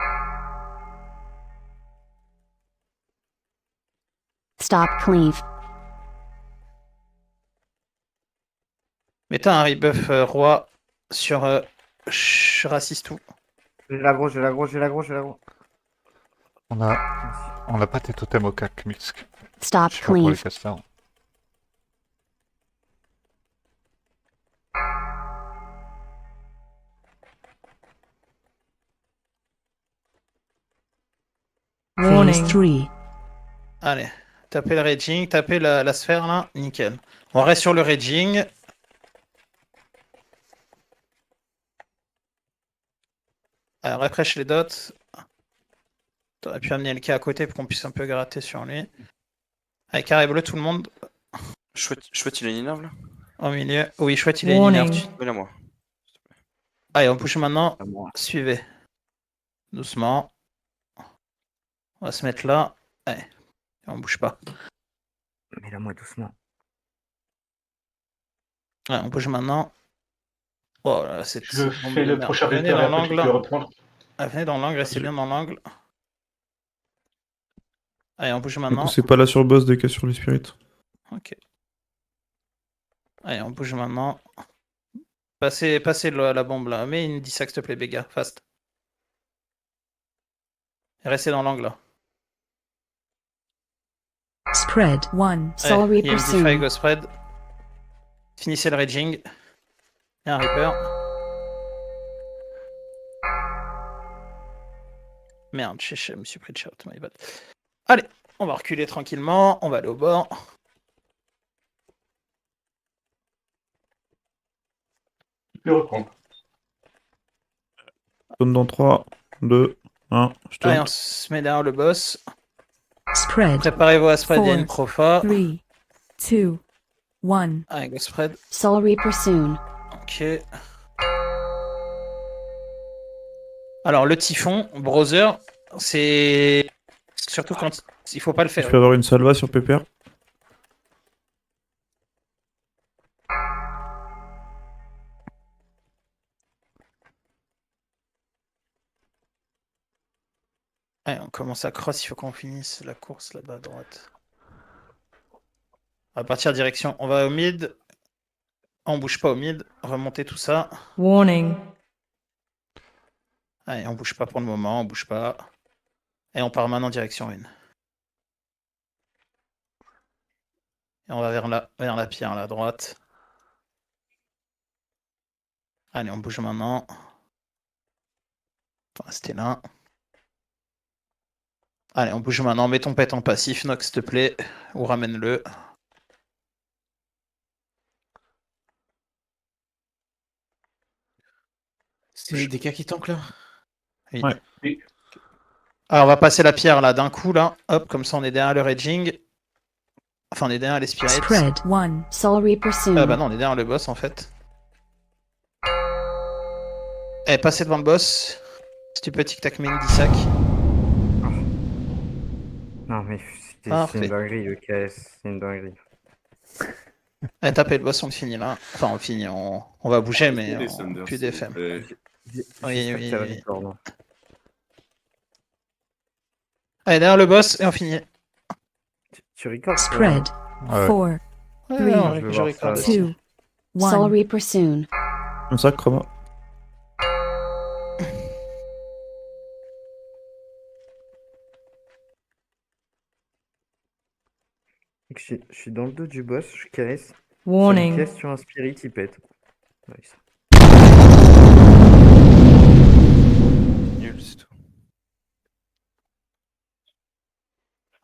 Stop cleave. Mettez un rebuff roi sur Racistou. J'ai l'aggro, j'ai l'aggro, j'ai l'aggro, j'ai l'aggro. On a pas tes totems au cac, Misk. Stop Je sais pas pour les cleave. casters. Warning. 3. Allez, tapez le raging, tapez la sphère là, nickel. On reste sur le raging. Alors, refresh les dots. T'aurais pu amener le cas à côté pour qu'on puisse un peu gratter sur lui. Allez, carré bleu, tout le monde. Chouette, il est innerve là. Au milieu. Oui, chouette, il est Warning. inerte. Mets-la moi. Allez, on push maintenant. Suivez. Doucement. On va se mettre là. Allez, on bouge pas. Mais là, moi, doucement. Ouais, on bouge maintenant. Oh là, c'est. Je fais le prochain Venez vecteur et dans après tu l'angle. peux reprendre. Ah, venez dans l'angle, restez bien dans l'angle. Allez, on bouge Du maintenant. coup, c'est pas là sur le boss des cas sur les spirits. Ok. Allez, on bouge maintenant. Passez la bombe là. Mets une 10 s'il te plaît, Béga. Fast. Et restez dans l'angle là. Spread. 1. Soul Allez, il y a Reaper une DeFi soon. go spread. Finissez le raging. Et un Reaper. Merde, je me suis pris de shout, my bad. Allez, on va reculer tranquillement. On va aller au bord. peux reprendre. Je tourne dans 3, 2, 1. Je tourne. Allez, on se met derrière le boss. Spread. Préparez-vous à spread, il y a une 4, profa. 3, 2, 1. Allez, go spread. Soul Reaper soon. Ok. Alors, le typhon, browser, c'est surtout quand il faut pas le Je faire. peux avoir une salva sur PPR. Allez, on commence à cross, il faut qu'on finisse la course là-bas à droite. On va partir direction. On va au mid. On bouge pas au mid. Remonter tout ça. Warning. Allez, on bouge pas pour le moment, on bouge pas. Et on part maintenant direction une. Et on va vers la pierre, là, à droite. Allez, on bouge maintenant. Enfin, c'était là. Allez, on bouge maintenant. Mets ton pet en passif, Nox, s'il te plaît. Ou ramène-le. C'est les dégâts qui tankent là? Oui. Ouais. Alors, on va passer la pierre là d'un coup, là. Hop, comme ça, on est derrière le raging. Enfin, on est derrière les spirits. Spread 1. Soul Reaper soon. Ah bah non, on est derrière le boss en fait. Eh, passez devant le boss. Si tu peux tic-tac main 10 sacs. Non, mais c'est Parfait. une dinguerie, le KS. C'est une dinguerie. Eh, tapez le boss, on le finit là. Enfin, on le finit, on va bouger, mais Les on Sanders, plus s'il vous d'FM. plaît. Oui, J'espère oui, que ça va oui. victoire, non. Allez, derrière le boss et on finit. Tu recordes Spread Ouais. 4, Ouais, 3, non, je veux je voir ça. record aussi. 2, Soul 1. Reaper soon. Comme ça, Chroma. Je suis dans le dos du boss, je caresse. Sur une Warning. pièce, sur un spirit, il pète. Nice. Nul, c'est tout.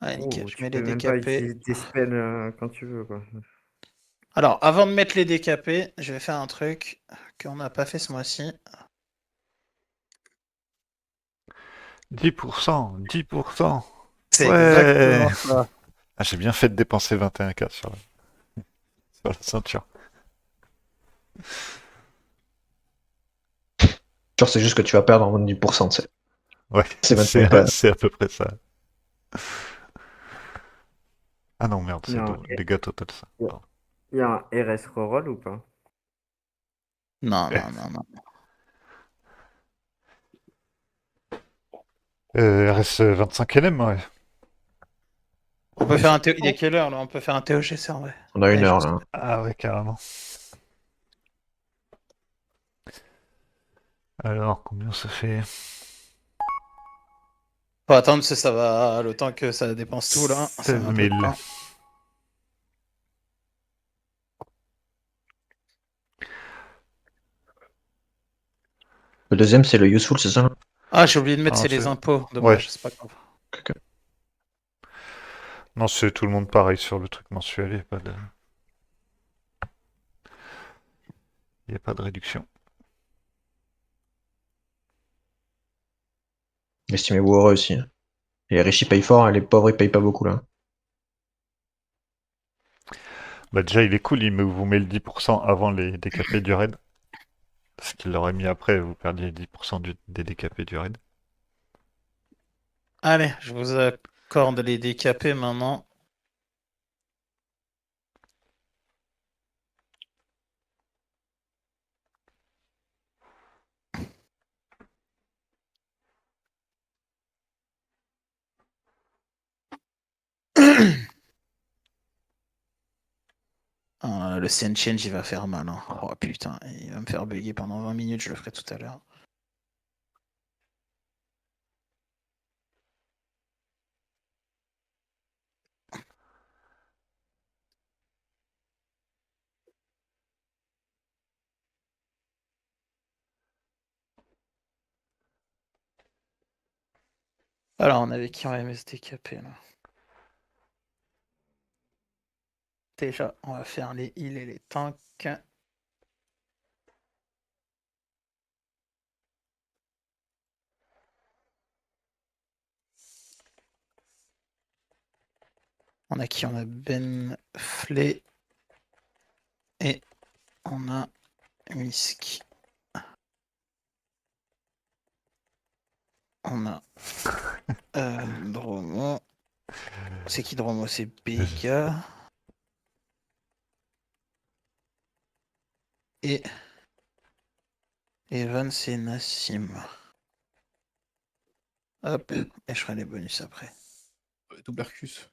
Allez, nickel, je Tu mets peux les même pas décapés. utiliser tes spells quand tu veux, quoi. Alors, avant de mettre les décapés, je vais faire un truc qu'on n'a pas fait ce mois-ci. 10%, 10%. C'est Ouais. exactement ça. Ah, j'ai bien fait de dépenser 21K sur la ceinture. Genre, c'est juste que tu vas perdre en moins de 10%, tu sais. Ouais, C'est c'est maintenant pas- c'est à peu près ça. Ah non, merde, c'est Non, dégâts total ça. Pardon. Il y a un RS reroll ou pas? Non, non, non, non. RS 25 LM, ouais. On peut faire un il est quelle heure là? On peut faire un TOGC en vrai. On a une Allez, heure, je- là. Ah ouais, carrément. Alors, combien ça fait? Faut attendre, ça va le temps que ça dépense tout là. Ça 16 met un peu de 000. temps. Le deuxième, c'est le useful, c'est ça là? Ah, j'ai oublié de mettre Ah, c'est les c'est- impôts. Dommage, Ouais. c'est pas grave. Non, c'est tout le monde pareil sur le truc mensuel, il n'y a pas de... Il n'y a pas de réduction. Estimez-vous heureux aussi. Hein. Et les riches, ils payent fort, et les pauvres, ils payent pas beaucoup, là. Bah déjà, il est cool, vous met le 10% avant les décapés du raid. Parce qu'il l'aurait mis après, vous perdiez 10% des décapés du raid. Allez, je vous accorde les décapés maintenant. Ah, le scene change il va faire mal. Hein. Oh putain, il va me faire bugger pendant 20 minutes, je le ferai tout à l'heure. Alors, on avait qui en MSDKP là? Déjà, on va faire les heals et les tanks. On a qui? On a Ben Flay. Et on a Misk. On a Dromo. C'est qui Dromo? C'est BK. Et Evan, c'est Nassim. Hop, et je ferai les bonus après. Tubercus.